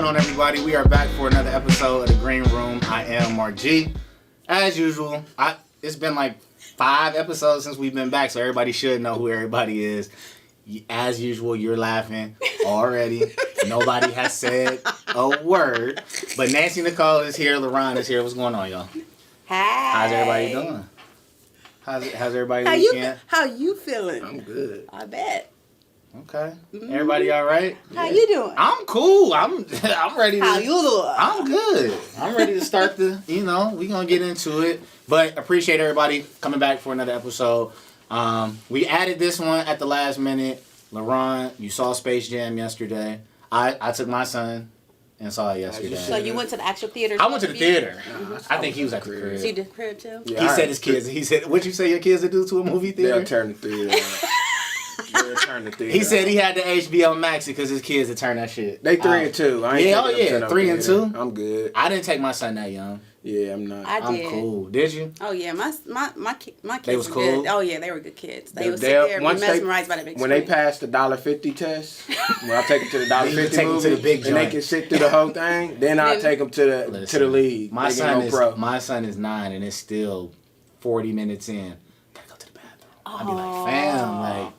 going on, everybody? We are back for another episode of the Green Room. I am Marc G. As usual, it's been like 5 episodes since we've been back, so everybody should know who everybody is. As usual, you're laughing already. Nobody has said a word. But Nancy NiChole is here. LeRon is here. What's going on, y'all? Hi. How's everybody doing? How's everybody weekend? How you feeling? I'm good. I bet. Okay. Everybody all right? How you doing? I'm cool. I'm ready to... How you doing? I'm good. I'm ready to start we gonna get into it. But appreciate everybody coming back for another episode. We added this one at the last minute. LeRon, you saw Space Jam yesterday. I took my son and saw it yesterday. So you went to the actual theater? I went to the theater. I think he was at the crib. So you did the crib too? Yeah, he said his kids. He said, "What'd you say your kids would do to a movie theater?" They'll turn the theater on. He said he had the HBO Max because his kids would turn that shit. They 3 and 2. I ain't 3 and 2. I'm good. I didn't take my son that young. Yeah, I'm not. I did. I'm cool. Did you? Oh yeah, my kids. They was were cool? Good. Oh yeah, they were good kids. They would sit there and be mesmerized by the big when screen. they passed the $1.50 test, when I take them to the $1.50 movie, to the big and they can sit through the whole thing, then I take them to the league. My son is 9 and it's still 40 minutes in. Gotta go to the bathroom. I'd be like, fam, like,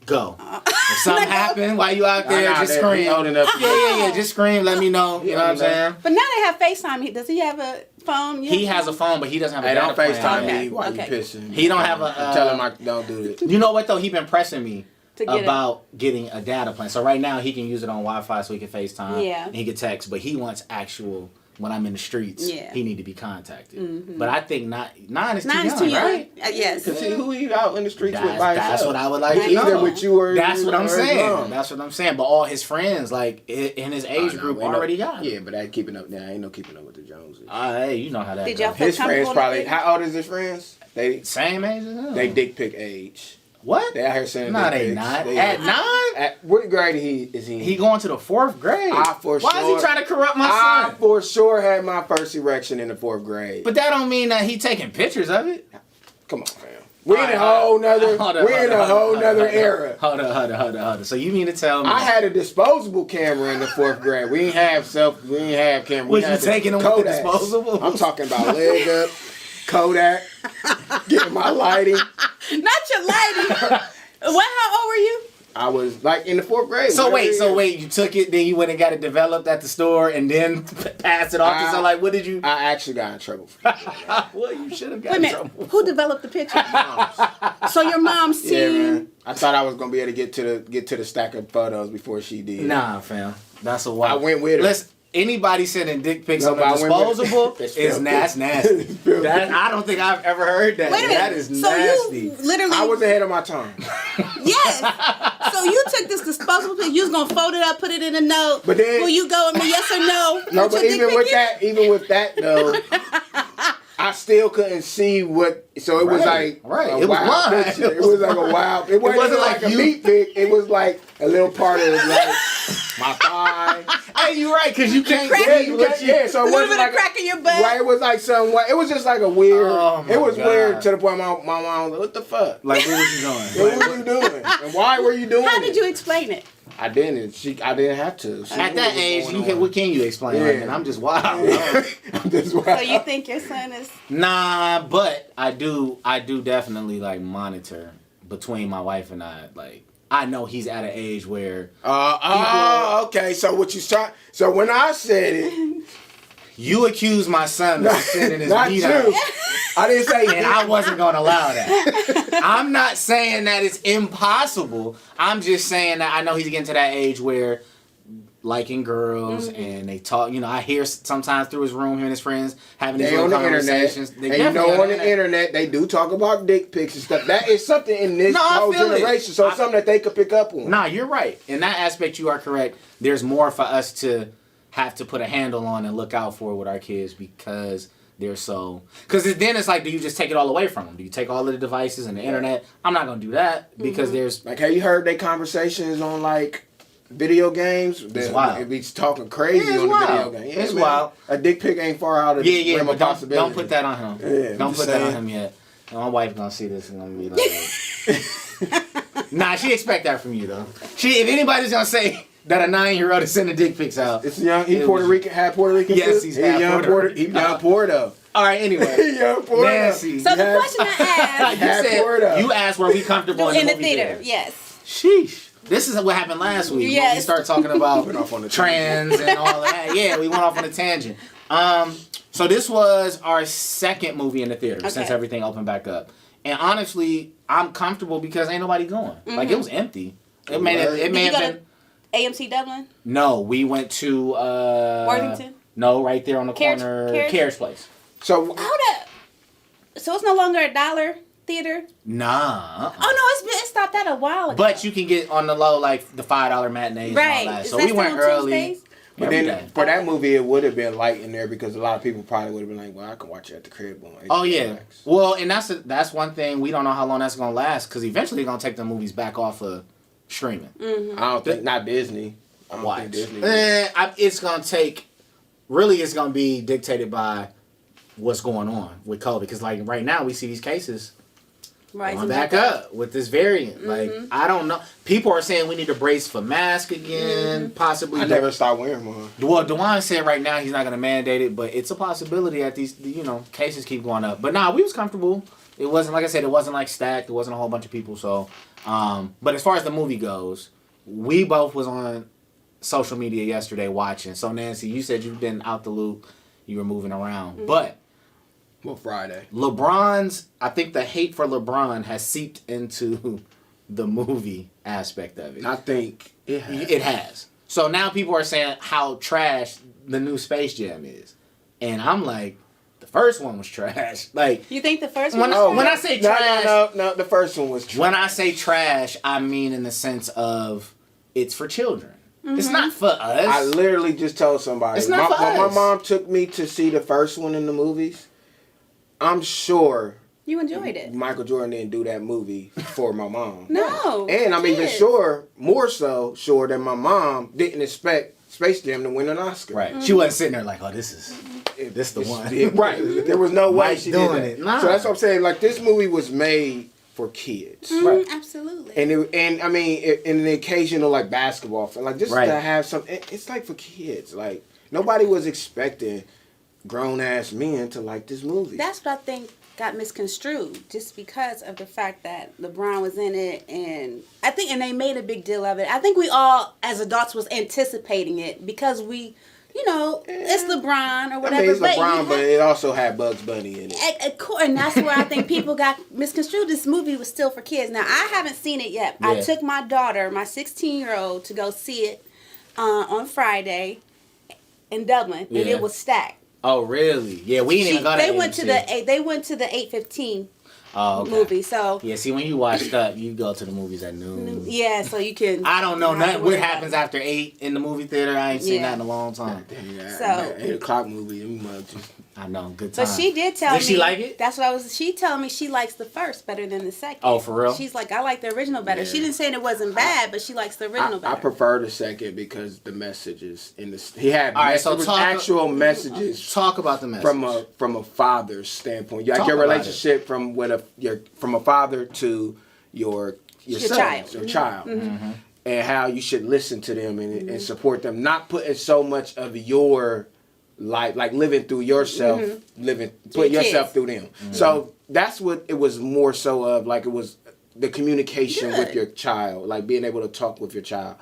go. If something happened while you out there, just scream. Yeah, just scream. Let me know. You know what I'm saying? But now they have FaceTime. Does he have a phone? He has a phone, but he doesn't have a Hey, don't data FaceTime plan. me while you pissing. He don't have a... tell him don't do it. You know what, though? He been pressing me about getting a data plan. So right now, he can use it on Wi-Fi so he can FaceTime. Yeah. And he can text, but he wants actual... When I'm in the streets, he need to be contacted. Mm-hmm. But I think 9 is too young, right? Yes. Because who you out in the streets with by himself? That's what I would like to know. Either with you or... That's what I'm saying. That's what I'm saying. But all his friends, like, in his age group, already got it. Yeah, but that keeping up now. Ain't no keeping up with the Joneses. Hey, you know how that goes. His friends probably... How old is his friends? They same age as him. They dick pic age. What? They out here saying no, they not. At 9? At what grade is he in? He going to the 4th grade. Why is he trying to corrupt my son? I for sure had my first erection in the 4th grade. But that don't mean that he taking pictures of it. Come on, fam. We're in a whole nother era. Hold on. So you mean to tell me I had a disposable camera in the 4th grade. We didn't have camera. Was you taking them with the disposable? I'm talking about leg up, Kodak, getting my lighting. Not your lighting. How old were you? I was like in the 4th grade. So wait, you took it, then you went and got it developed at the store, and then passed it off to someone. Like, what did you? I actually got in trouble for that. Well, you should have got in trouble. Who developed the picture? So your mom seen? Yeah, man. I thought I was gonna be able to get to the stack of photos before she did. Nah, fam, that's a wild. I went with her. Anybody sending dick pics on the disposable is nasty. I don't think I've ever heard that. Wait a minute. That is nasty. You literally... I was ahead of my time. Yes. So you took this disposable pic. You was gonna fold it up, put it in a note. But then, will you go with me? Yes or no? No, but even with that though, I still couldn't see what. So it was like it was blind. Picture. It was like a wild. It wasn't like a meat pic. It was like a little part of like my thigh. Hey, you right, because you can't Yeah, so a little bit of crack in your butt. Right, it was like somewhat. It was just like a weird. It was weird to the point my mom was like, "What the fuck? Like, what was you doing? What were you doing? And why were you doing it?" How did you explain it? I didn't. I didn't have to. At that age, what can you explain? Yeah. Like, I'm just wild. I'm just wild. So you think your son is? Nah, but I do definitely like monitor between my wife and I. Like, I know he's at an age where. Okay. So what you try? So when I said it, you accused my son of sending his meat out. I didn't say, and I wasn't gonna allow that. I'm not saying that it's impossible. I'm just saying that I know he's getting to that age where liking girls and they talk. You know, I hear sometimes through his room, him and his friends having these little conversations. And you know, on the internet, they do talk about dick pics and stuff. That is something in this whole generation. So it's something that they could pick up on. Nah, you're right. In that aspect, you are correct. There's more for us to have to put a handle on and look out for with our kids because they're so... Because then it's like, do you just take it all away from them? Do you take all of the devices and the internet? I'm not going to do that because there's... Like, have you heard their conversations on, like, video games? It's wild. They be talking crazy on the video game. Yeah, it's wild. A dick pic ain't far out of the realm of possibility. Don't put that on him. Yeah, don't put that on him yet. My wife going to see this and going to be like... Nah, she expect that from you, though. If anybody's going to say... that a 9-year-old is sending dick pics out. It's young. He Puerto Rican. Had Puerto Rican. Yes, too? he's He half young Puerto Rican. He young Puerto. All right, anyway. He young Puerto. Nancy. So the question I asked. You asked were we comfortable in the movie theater? Yes. Sheesh. This is what happened last week. Yes. When we started talking about Went off on the trans and all of that. Yeah, we went off on a tangent. So this was our second movie in the theater since everything opened back up. And honestly, I'm comfortable because ain't nobody going. Like, it was empty. It may have been... AMC Dublin? No, we went to... Worthington? No, right there on the corner. Cares Place. So Hold up. So it's no longer a dollar theater? Nah. Oh, no, it stopped that a while ago. But you can get on the low, like, the $5 matinees right. and all that. Is So that we went still on early. Tuesdays? But then for that movie, it would have been light in there because a lot of people probably would have been like, "Well, I can watch it at the crib." Oh yeah. Well, and that's one thing we don't know how long that's gonna last because eventually they're gonna take the movies back off of streaming. Mm-hmm. I don't think not Disney. I don't think Disney. It's gonna take. Really, it's gonna be dictated by what's going on with COVID because like right now we see these cases. Going back up with this variant. Mm-hmm. Like, I don't know. People are saying we need to brace for masks again, possibly. I never stopped wearing one. Well, Dewan said right now he's not going to mandate it, but it's a possibility that these, cases keep going up. But we was comfortable. It wasn't, like I said, it wasn't like stacked. It wasn't a whole bunch of people. So, but as far as the movie goes, we both was on social media yesterday watching. So, Nancy, you said you've been out the loop. You were moving around. Mm-hmm. But... Well, Friday. I think the hate for LeBron has seeped into the movie aspect of it. I think it has. It has. So now people are saying how trash the new Space Jam is. And I'm like, the first one was trash. Like, you think the first one when I say trash... No, the first one was trash. When I say trash, I mean in the sense of it's for children. Mm-hmm. It's not for us. I literally just told somebody. It's not for us. When my mom took me to see the first one in the movies... I'm sure you enjoyed it. Michael Jordan didn't do that movie for my mom. No. And I'm even more so sure that my mom didn't expect Space Jam to win an Oscar. Right. Mm-hmm. She wasn't sitting there like, oh, this the one. Right. There was no way she did that. Nah. So that's what I'm saying. Like, this movie was made for kids. Right. Absolutely. And I mean, in the occasional, like, basketball film. Like, just to have some... It's like for kids. Like, nobody was expecting... grown-ass men to like this movie. That's what I think got misconstrued just because of the fact that LeBron was in it, and I think they made a big deal of it. I think we all as adults was anticipating it because we, it's LeBron or whatever. I mean, it's LeBron, but it also had Bugs Bunny in it. And that's where I think people got misconstrued. This movie was still for kids. Now, I haven't seen it yet. Yeah. I took my daughter, my 16-year-old, to go see it on Friday in Dublin, and it was stacked. Oh really? Yeah, we didn't even go to They went to the 8:15 movie. So yeah, see when you watched up, you go to the movies at noon. Yeah, so you can. I don't know what happens after 8 in the movie theater. I ain't seen that in a long time. So 8 o'clock movie. I know, good time. But she did tell me. Did she like it? That's what she told me she likes the first better than the second. Oh, for real? She's like, I like the original better. Yeah. She didn't say it wasn't bad, but she likes the original better. I prefer the second because the messages in the he had actual messages. Talk about the message from a father's standpoint. Like your relationship from a father to your child, Mm-hmm. and how you should listen to them and support them, not putting so much of your life, like living through yourself, put yourself through them. Mm-hmm. So that's what it was more so of. Like, it was the communication with your child, like being able to talk with your child.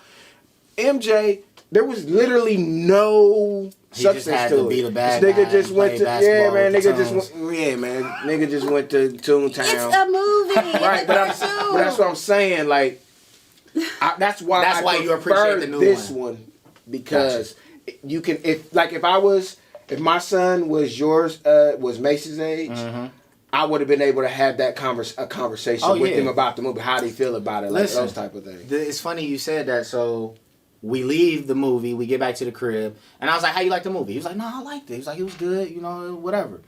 MJ, there was literally no substance to it. This nigga just went to nigga just went to Toontown. It's a movie, right? But that's what I'm saying. Like, that's why you appreciate the new this one because you can if my son was was Mason's age. Mm-hmm. I would have been able to have that conversation with him about the movie, how they feel about it, like those type of things. It's funny you said that. So we leave the movie, we get back to the crib, and I was like, how you like the movie? He was like, no, I liked it. He was like, it was good, whatever.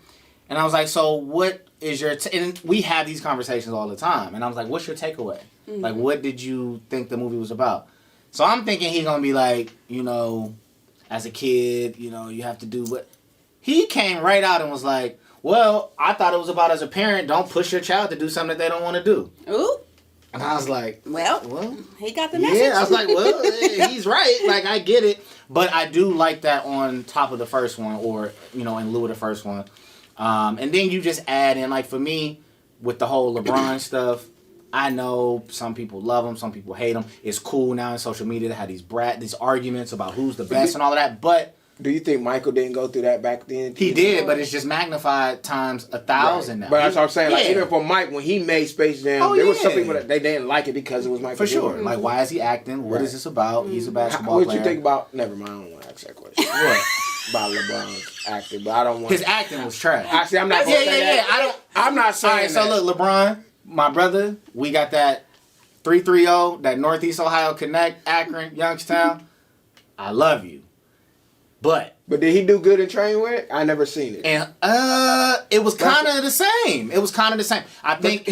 And I was like, so what is your... and we have these conversations all the time. And I was like, what's your takeaway? Mm-hmm. Like, what did you think the movie was about? So I'm thinking he's going to be like, as a kid, you have to do what... He came right out and was like, well, I thought it was about as a parent, don't push your child to do something that they don't want to do. Ooh. And I was like, well, he got the message. yeah. I was like, well, he's right. Like, I get it. But I do like that on top of the first one, or, you know, in lieu of the first one. And then you just add in, like, for me, with the whole LeBron stuff, I know some people love him, some people hate him. It's cool now in social media to have these arguments about who's the best and all of that. But do you think Michael didn't go through that back then? he did, but it's just magnified times 1,000 now. But that's what I'm saying. Like, Yeah. even for Mike, when he made Space Jam, there was some people that they didn't like it because it was Michael For sure. Jordan. Like, why is he acting? What is this about? He's a basketball What player. you think about? Never mind. I don't want to ask that question. What? About LeBron's acting, but I don't want. His acting was trash. Actually, I'm not. Gonna say that. I'm not saying. All right, so that. look, LeBron, my brother, we got that 330, that Northeast Ohio Connect, Akron, Youngstown. I love you. But did he do good in Trainwreck? I never seen it. And it was kind of the same. It was kind of the same. I think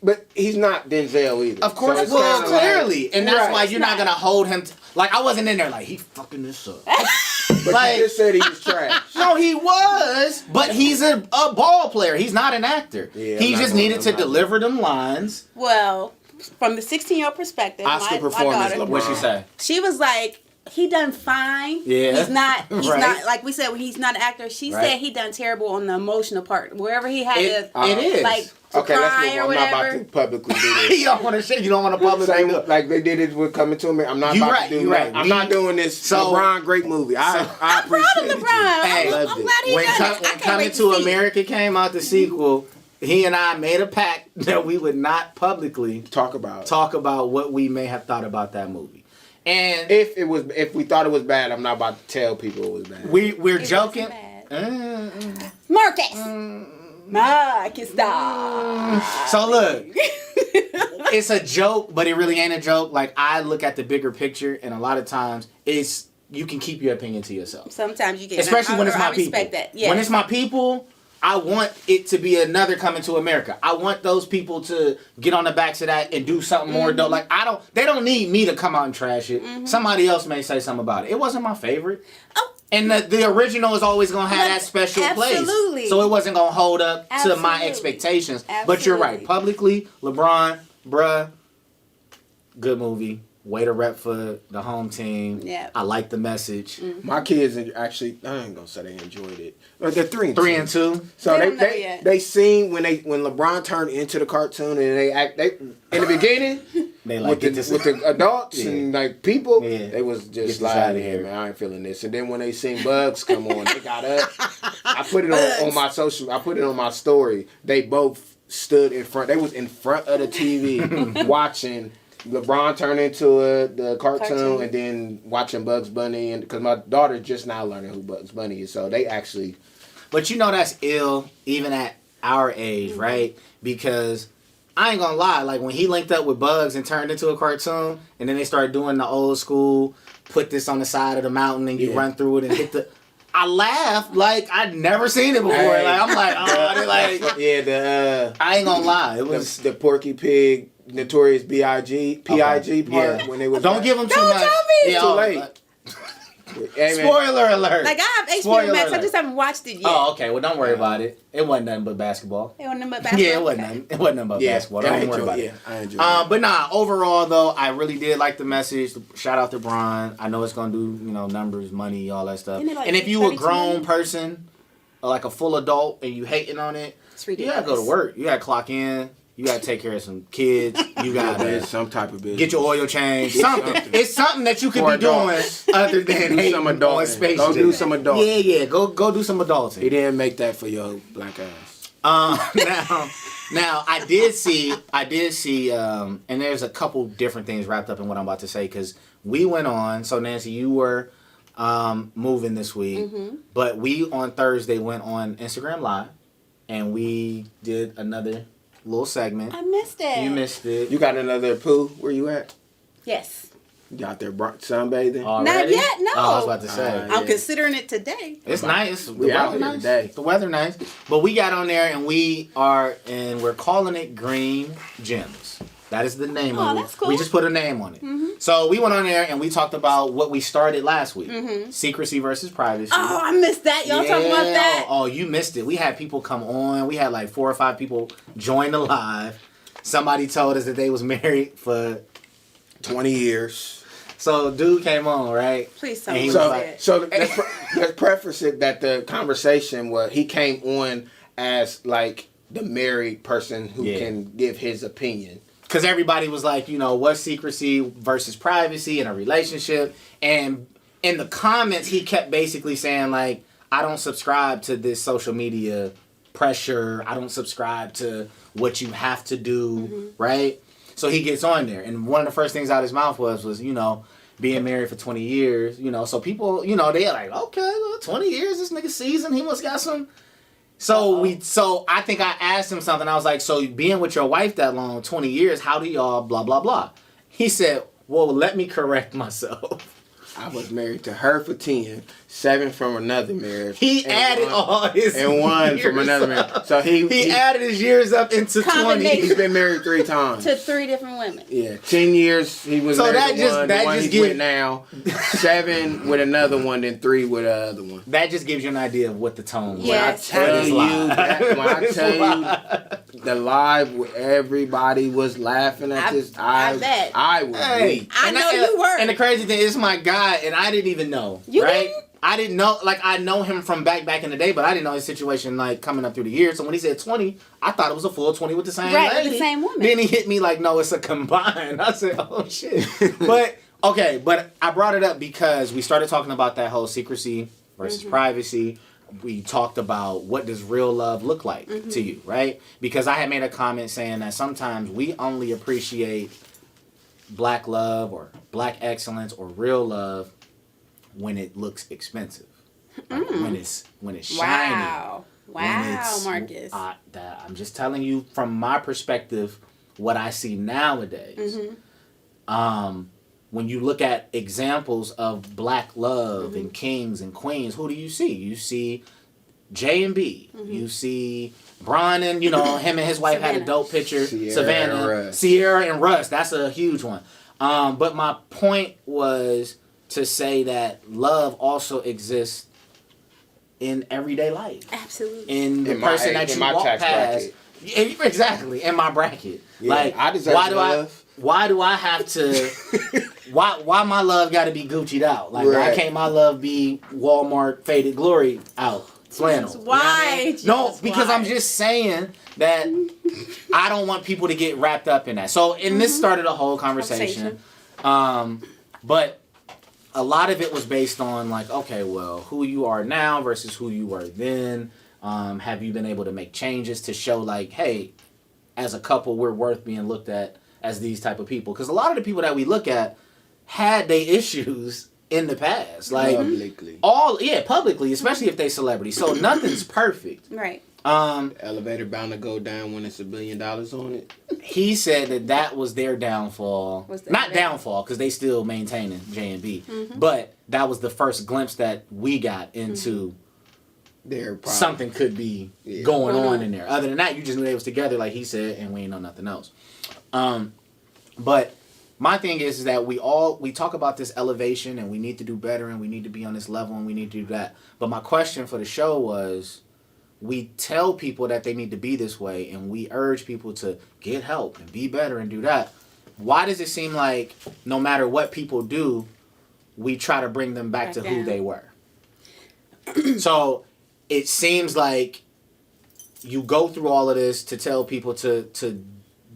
but he's not Denzel either. Of course, So well, it's clearly, like, and that's right. why you're not gonna hold him. Like, I wasn't in there like he fucking this up. But like, you just said he was trash. No, he was, but he's a ball player. He's not an actor. Yeah, he just needed to deliver them lines. Well, from the 16-year-old perspective, Oscar my performance, daughter, LeBron. What'd she say? she was like, he done fine. Yeah. He's not, Right. like we said, he's not an actor. She Right. said he done terrible on the emotional part. Wherever he had It to, is. like, to Okay, let's cry move or on. I'm not whatever. about to publicly do this. You don't want to shit. You don't want to publish. Same like they did it with Coming to America. I'm not You about right, to do you that. right. I'm not doing this. So- LeBron, great movie. I I'm proud appreciate of it. LeBron. Hey, I'm loved it. glad he When, done it. I when can't Coming wait to see it. America came out, the sequel, he and I made a pact that we would not publicly Talk about what we may have thought about that movie. And if we thought it was bad, I'm not about to tell people it was bad. we're It joking. wasn't bad. Marcus. Marcus, dog. So look, it's a joke, but it really ain't a joke. Like, I look at the bigger picture, and a lot of times you can keep your opinion to yourself. Sometimes you get, Especially when it's my I respect people. that. Yeah. When it's my people, I want it to be another Coming to America. I want those people to get on the backs of that and do something more dope. Like, they don't need me to come out and trash it. Somebody else may say something about it. It wasn't my favorite. Oh. And the original is always going to have that special Absolutely. place. So it wasn't going to hold up to my Absolutely. expectations. But you're right. Publicly, LeBron, bruh, good movie. Way to rep for the home team. Yeah. I like the message. My kids actually, I ain't gonna say they enjoyed it. They're 3 and 2. 3 and 2. So They don't know yet. they seen when LeBron turned into the cartoon and they in the beginning They like with the adults Yeah. and like people, Yeah. they was Get just this like, outta yeah, here. man, I ain't feeling this. And then when they seen Bugs come on, they got up. I put it on my social. I put it on my story. They both stood in front. They was in front of the TV watching LeBron turn into the cartoon and then watching Bugs Bunny, and because my daughter's just now learning who Bugs Bunny is, so they actually. But you know that's ill even at our age, right? Because I ain't gonna lie, like when he linked up with Bugs and turned into a cartoon, and then they started doing the old school, put this on the side of the mountain and you run through it and hit the. I laughed like I'd never seen it before. Hey. Like I'm like, oh, they like. Yeah, I ain't gonna lie, it was. the Porky Pig, Notorious B.I.G. part when they was. Don't give them too Don't much. tell me. Yeah, Too late. Hey, man. Spoiler alert. Like, I have HBO Spoiler Max. I alert. just haven't watched it yet. Oh, okay. Well, don't worry about it. It wasn't nothing but basketball. It wasn't about basketball. Yeah, it wasn't nothing. It wasn't nothing but basketball. Don't even worry about it. I enjoyed it. But nah, overall though, I really did like the message. Shout out to Brian. I know it's gonna do, numbers, money, all that stuff. Isn't it like And if you a 32 grown million? person, or like a full adult, and you hating on it, It's you ridiculous. gotta go to work. You gotta clock in. You gotta take care of some kids. You gotta There's some type of business. get your oil changed. Something. It's something that you could For be doing adults. other than Do hating some on adulting. Space Go Jam. do some adulting. Yeah. Go do some adulting. He didn't make that for your black ass. Now I did see, and there's a couple different things wrapped up in what I'm about to say because we went on. So Nancy, you were moving this week, but we on Thursday went on Instagram Live, and we did another little segment. I missed it. You missed it. You got another poo? Where you at? Yes. You out there sunbathing? Already? Not yet, no. Oh, I was about to say. Alright. I'm Yeah. considering it today. It's nice. The We out weather here nice. today. The weather nice. But we got on there and we're calling it Green Gems. That is the name of it. That's cool. We just put a name on it. So we went on there and we talked about what we started last week. Secrecy versus privacy. Oh, I missed that. Y'all talking about that? Oh, you missed it. We had people come on. We had like 4 or 5 people join the live. somebody told us that they was married for 20 years. So dude came on, right? Please tell And me he what was he like- said. So let's preface it that the conversation was he came on as like the married person who can give his opinion. Because everybody was like, you know, what's secrecy versus privacy in a relationship? And in the comments, he kept basically saying, like, I don't subscribe to this social media pressure. I don't subscribe to what you have to do, right? So he gets on there. And one of the first things out of his mouth was, you know, being married for 20 years, you know. So people, you know, they're like, okay, well, 20 years, this nigga seasoned. He must got some... So I think I asked him something. I was like, so being with your wife that long, 20 years, how do y'all blah, blah, blah? He said, well, let me correct myself. I was married to her for 10, 7 from another marriage. He added all his and 1 from another marriage. So he added his years up into 20. He's been married 3 times. To 3 different women. Yeah, 10 years he was So married to one. that The one just he's with now. 7 with another one, then 3 with another one. That just gives you an idea of what the tone was. Yes. When I tell you the live where everybody was laughing at this, I bet. I was weak. I know you were. And the crazy thing is my guy, and I didn't even know. You right? didn't? I didn't know, like, I know him from back in the day, but I didn't know his situation, like, coming up through the years. So when he said 20, I thought it was a full 20 with the same Right, lady. with the same woman. Then he hit me like, no, it's a combined. I said, oh, shit. But I brought it up because we started talking about that whole secrecy versus privacy. We talked about what does real love look like to you, right? Because I had made a comment saying that sometimes we only appreciate black love or black excellence or real love when it looks expensive, like when it's shiny. Wow, Marcus. I'm just telling you from my perspective what I see nowadays. When you look at examples of black love and kings and queens, who do you see? You see J&B. You see Bron and, you know, him and his wife had a dope picture. Sierra and Russ. That's a huge one. But my point was to say that love also exists in everyday life. Absolutely. In the person that you walk past. Exactly. In my bracket. Yeah, like, I deserve why do I have to... why my love got to be Gucci'd out? Like, right. why can't my love be Walmart Faded Glory out? Flannel. Why? You know what I mean? No, because I'm just saying that I don't want people to get wrapped up in that. So, and this started a whole conversation. But a lot of it was based on like, okay, well, who you are now versus who you were then. Have you been able to make changes to show like, hey, as a couple, we're worth being looked at as these type of people? Because a lot of the people that we look at had they issues in the past, like publicly, especially if they celebrities. So nothing's perfect, right? The elevator bound to go down when it's $1 billion on it. He said that was their downfall. Not downfall, because they still maintaining J&B, but that was the first glimpse that we got into something could be going on in there. Other than that, you just knew they was together, like he said, and we ain't know nothing else. But my thing is that we talk about this elevation and we need to do better and we need to be on this level and we need to do that. But my question for the show was, we tell people that they need to be this way and we urge people to get help and be better and do that. Why does it seem like no matter what people do, we try to bring them back to who they were? So it seems like you go through all of this to tell people to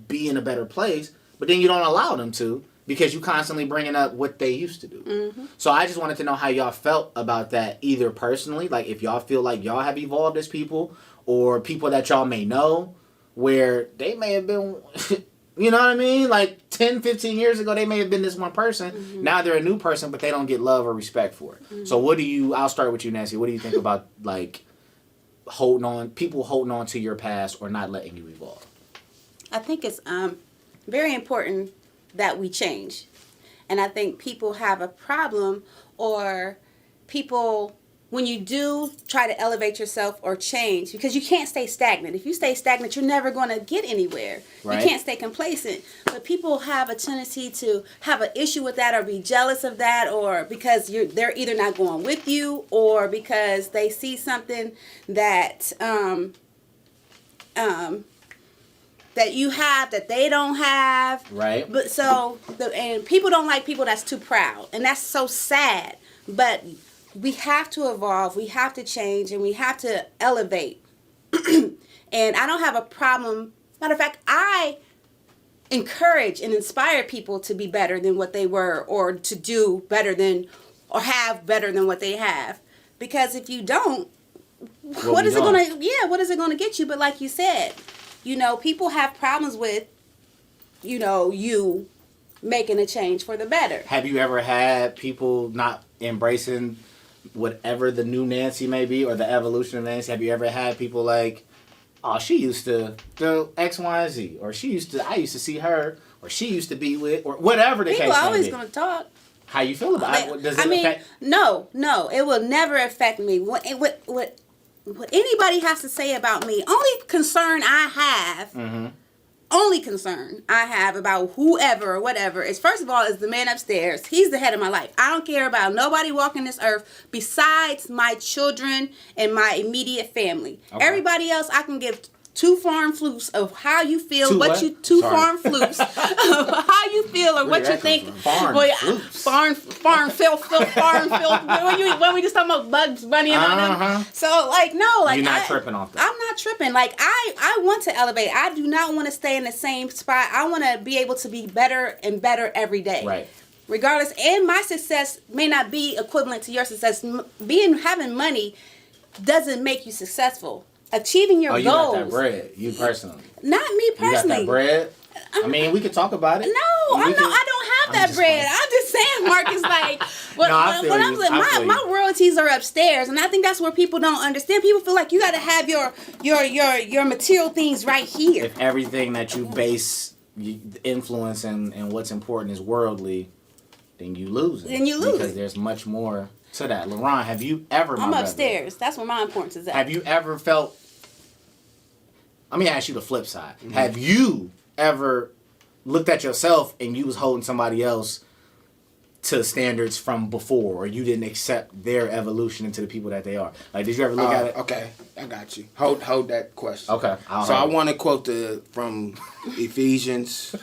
be in a better place, but then you don't allow them to because you constantly bringing up what they used to do. So I just wanted to know how y'all felt about that, either personally, like if y'all feel like y'all have evolved as people, or people that y'all may know where they may have been, you know what I mean? Like 10, 15 years ago, they may have been this one person. Now they're a new person, but they don't get love or respect for it. So I'll start with you, Nancy. What do you think about like people holding on to your past or not letting you evolve? I think it's very important that we change. And I think people have a problem, or people, when you do try to elevate yourself or change, because you can't stay stagnant. If you stay stagnant, you're never going to get anywhere. Right. You can't stay complacent. But people have a tendency to have an issue with that or be jealous of that, or because they're either not going with you or because they see something that that you have that they don't have. Right. But and people don't like people that's too proud, and that's so sad. But we have to evolve, we have to change, and we have to elevate. And I don't have a problem. Matter of fact, I encourage and inspire people to be better than what they were, or to do better than, or have better than what they have. Because if you don't, what is it gonna get you? But like you said, people have problems with, you making a change for the better. Have you ever had people not embracing whatever the new Nancy may be, or the evolution of Nancy? Have you ever had people like, oh, she used to do X, Y, and Z, or I used to see her, or she used to be with, or whatever the case may be? People always gonna talk. How you feel about it? Does it affect? No, it will never affect me. What anybody has to say about me, only concern I have about whoever or whatever is, first of all, is the man upstairs. He's the head of my life. I don't care about nobody walking this earth besides my children and my immediate family. Okay. Everybody else, I can give two farm flutes of how you feel, farm flutes of how you feel or what you think. Farm flutes. Farm filth. When we just talking about Bugs Bunny and all them. So you're not tripping off that. I'm not tripping. I want to elevate. I do not want to stay in the same spot. I want to be able to be better and better every day. Right. Regardless, and my success may not be equivalent to your success. Having money doesn't make you successful. Achieving your goals. You got that bread. You personally. Not me personally. You got that bread. We could talk about it. No, I don't have that bread. I'm just saying, Mark is like, my royalties are upstairs, and I think that's where people don't understand. People feel like you got to have your material things right here. If everything that you base influence and what's important is worldly, then you lose it. Because there's much more to that. LeRon, have you ever... I'm upstairs. That's where my importance is at. Have you ever felt... Let me ask you the flip side. Mm-hmm. Have you ever looked at yourself and you was holding somebody else to standards from before, or you didn't accept their evolution into the people that they are? Like, did you ever look at it? Okay, I got you. Hold that question. Okay. I want to quote from Ephesians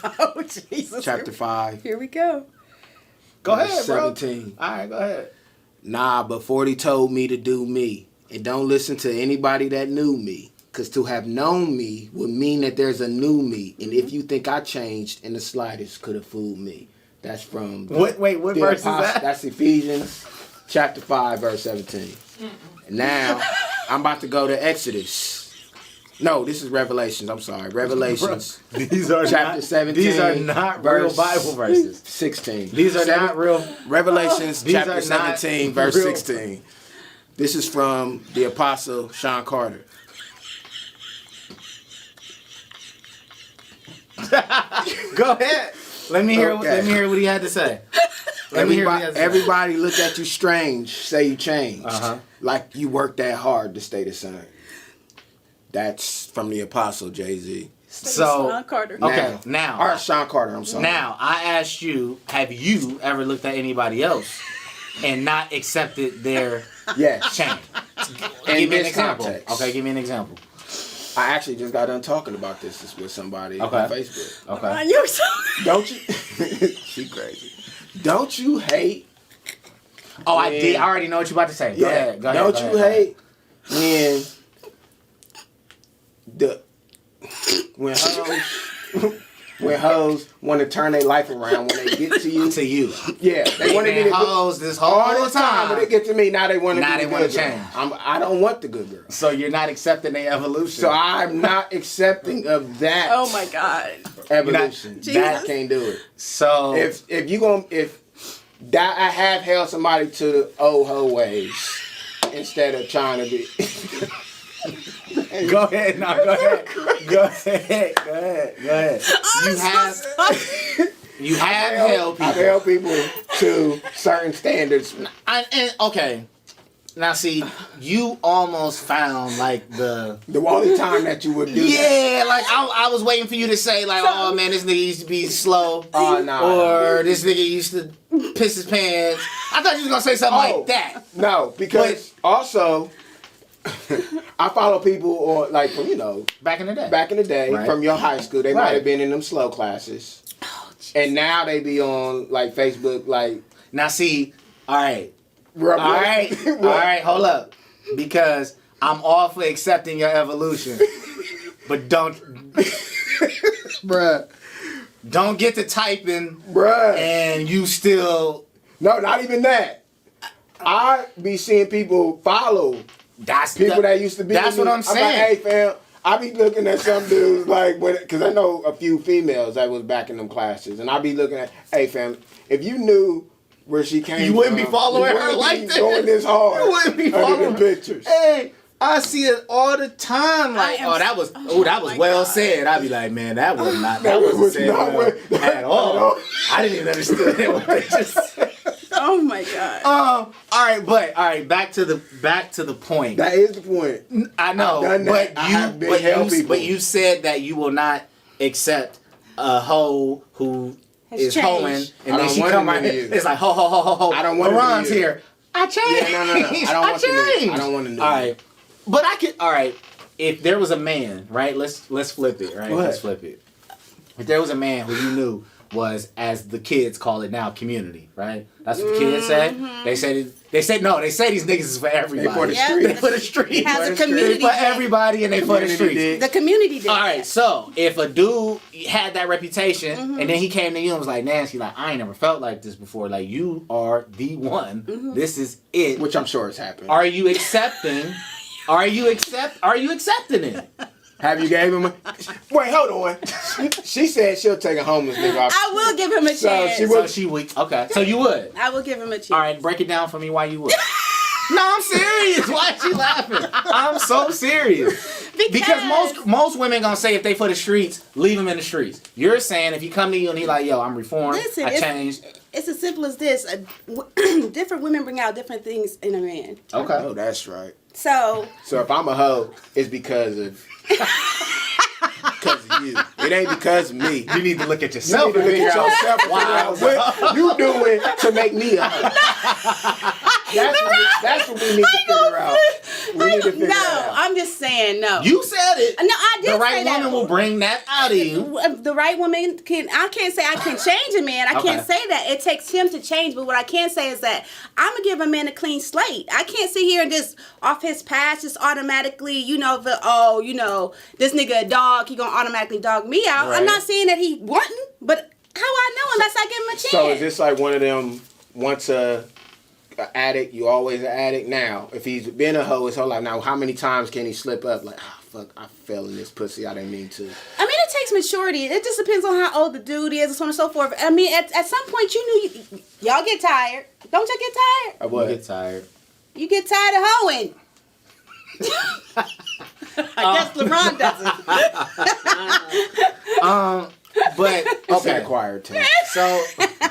chapter 5. Here we go. Go ahead, 17. Bro. All right, go ahead. Nah, but 40 told me to do me. And don't listen to anybody that knew me. Because to have known me would mean that there's a new me. And if you think I changed in the slightest, could have fooled me. That's from... What verse is that? That's Ephesians chapter 5, verse 17. And now, I'm about to go to Exodus. No, this is Revelations. I'm sorry. Revelations. These are chapter 17. These are not real Bible verses. 16. These are not real. Revelations chapter 17, verse 16. This is from the Apostle Sean Carter. Go ahead. Let me hear what he had to say. Everybody look at you strange, say you changed. Like you worked that hard to stay the same. That's from the Apostle Jay-Z. So Sean Carter. Now. Or Sean Carter, I'm sorry. Now, I asked you, have you ever looked at anybody else and not accepted their change? Give me an example. Context. Okay, give me an example. I actually just got done talking about this with somebody on Facebook. Okay. You're so... Don't you... She crazy. Don't you hate... Oh, I did. I already know what you're about to say. Go ahead. Don't you hate when hoes want to turn their life around when they get to you? To you. Yeah. They want to be hoes this whole time. When they get to me, now they want to be the good change. I don't want the good girl. So you're not accepting the evolution. So I'm not accepting of that. Oh my God. Evolution. I can't do it. So I have held somebody to the old hoe ways instead of trying to be. Go ahead. Go ahead. You have held people. I've held people to certain standards. Okay. Now see, you almost found like the only time that you would do that. Yeah, like I was waiting for you to say like, oh man, this nigga used to be slow. Oh no. Or this nigga used to piss his pants. I thought you was gonna say something like that. No, because also I follow people on like from back in the day, right. from your high school. They might have been in them slow classes, and now they be on like Facebook. Like now, see, all right, hold up, because I'm all for accepting your evolution, but don't, bruh, don't get to typing, bruh, and you still. No, not even that. I be seeing people follow people that used to be. That's what I'm saying. I'm like, hey fam, I be looking at some dudes like because I know a few females that was back in them classes, and I be looking at, hey fam, if you knew where she came from, you wouldn't be following her like that. Going this hard. You wouldn't be following pictures. Hey, I see it all the time. Like, that was well said. I'd be like, man, that was not said at all. I didn't even understand what they just said. Oh my god. All right, back to the point. That is the point. I know, but you said that you will not accept a hoe who is hoeing, and then she come out. It's like ho. I don't want LeRon's here. I changed. Yeah, no. I don't want to know. All right, but I could. All right, if there was a man, right? Let's flip it. Right, let's flip it. If there was a man who you knew was, as the kids call it now, community, right? That's what the kids say. They say these niggas is for everybody. They for the street. They for the street. Has a community for everybody, and they for the street. The community did. All right, so if a dude had that reputation, and then he came to you and was like, Nancy, like, I ain't never felt like this before. Like, you are the one. This is it. Which I'm sure has happened. Are you accepting? Are you accepting it? Have you gave him a... Wait, hold on. She said she'll take a homeless nigga off. I will give him a chance. She would. Okay, so you would. I will give him a chance. All right, break it down for me why you would. No, I'm serious. Why is she laughing? I'm so serious. Because most women gonna say if they for the streets, leave them in the streets. You're saying if he come to you and he like, yo, I'm reformed, I changed. It's as simple as this. Different women bring out different things in a man. Okay. Oh, that's right. So if I'm a hoe, it's because of you. It ain't because of me. You need to look at yourself. You need to look at yourself. Wow. What you doing to make me a hoe? That's what we need to figure out. We need to figure out. I'm just saying no. You said it. No, I did. The right say that. woman will bring that out of you. The right woman can. I can't say I can change a man. I can't say that. It takes him to change. But what I can say is that I'm gonna give a man a clean slate. I can't sit here and just off his past just automatically, this nigga a dog. He gonna automatically dog me out. Right. I'm not saying that he wouldn't, but how I know unless I give him a chance. So is this like one of them? Once an addict, you always an addict. Now, if he's been a hoe his whole life, now how many times can he slip up? Like, fuck, I fell in this pussy. I didn't mean to. I mean, it takes maturity. It just depends on how old the dude is and so on and so forth. I mean, at some point, y'all get tired. Don't y'all get tired? I would get tired. You get tired of hoeing. I guess LeRon doesn't. But okay, an acquired taste. So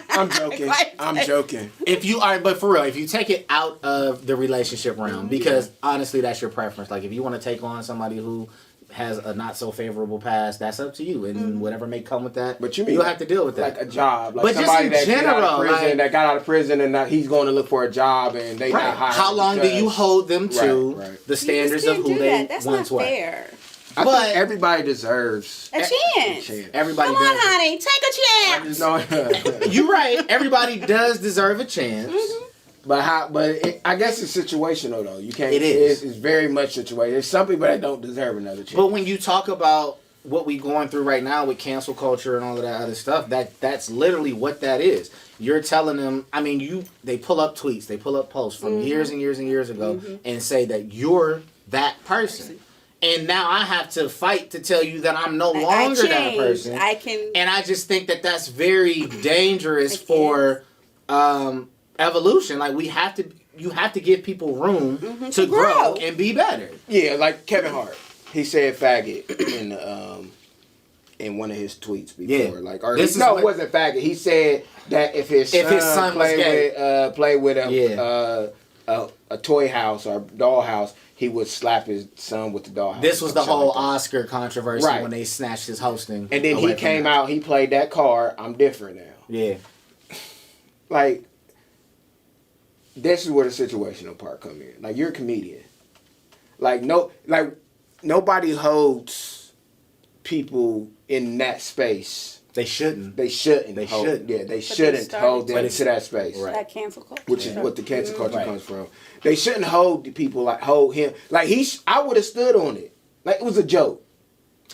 I'm joking. If you are, but for real, if you take it out of the relationship realm, because honestly, that's your preference. Like if you want to take on somebody who has a not so favorable past, that's up to you, and whatever may come with that. But you mean you'll have to deal with that, like a job, like but somebody just in general, that got out of prison and he's going to look for a job and they not hired. How long do you hold them to the standards of who they once were? Fair. I think everybody deserves a chance. Everybody Come on, does. honey, take a chance. You're right. Everybody does deserve a chance. But I guess it's situational though. You can't. It is. It's very much situational. There's some people that don't deserve another chance. But when you talk about what we going through right now with cancel culture and all of that other stuff, that's literally what that is. You're telling them. I mean, they pull up tweets, they pull up posts from years and years and years ago, and say that you're that person. And now I have to fight to tell you that I'm no longer that person. And I just think that that's very dangerous for evolution. Like you have to give people room to grow and be better. Yeah, like Kevin Hart, he said faggot in one of his tweets before. Yeah. It wasn't faggot. He said that if his son played with a toy house or a doll house, he would slap his son with the dollhouse. This was the whole Oscar controversy when they snatched his hosting. And then he came out, he played that card, I'm different now. Yeah. Like, this is where the situational part come in. Like, you're a comedian. like nobody holds people in that space. They shouldn't. They shouldn't. They hold, shouldn't. Yeah, they shouldn't hold them to that space. Right. That cancel culture. Which is what the cancel culture Right. comes from. They shouldn't hold the people like hold him. Like I would have stood on it. Like it was a joke.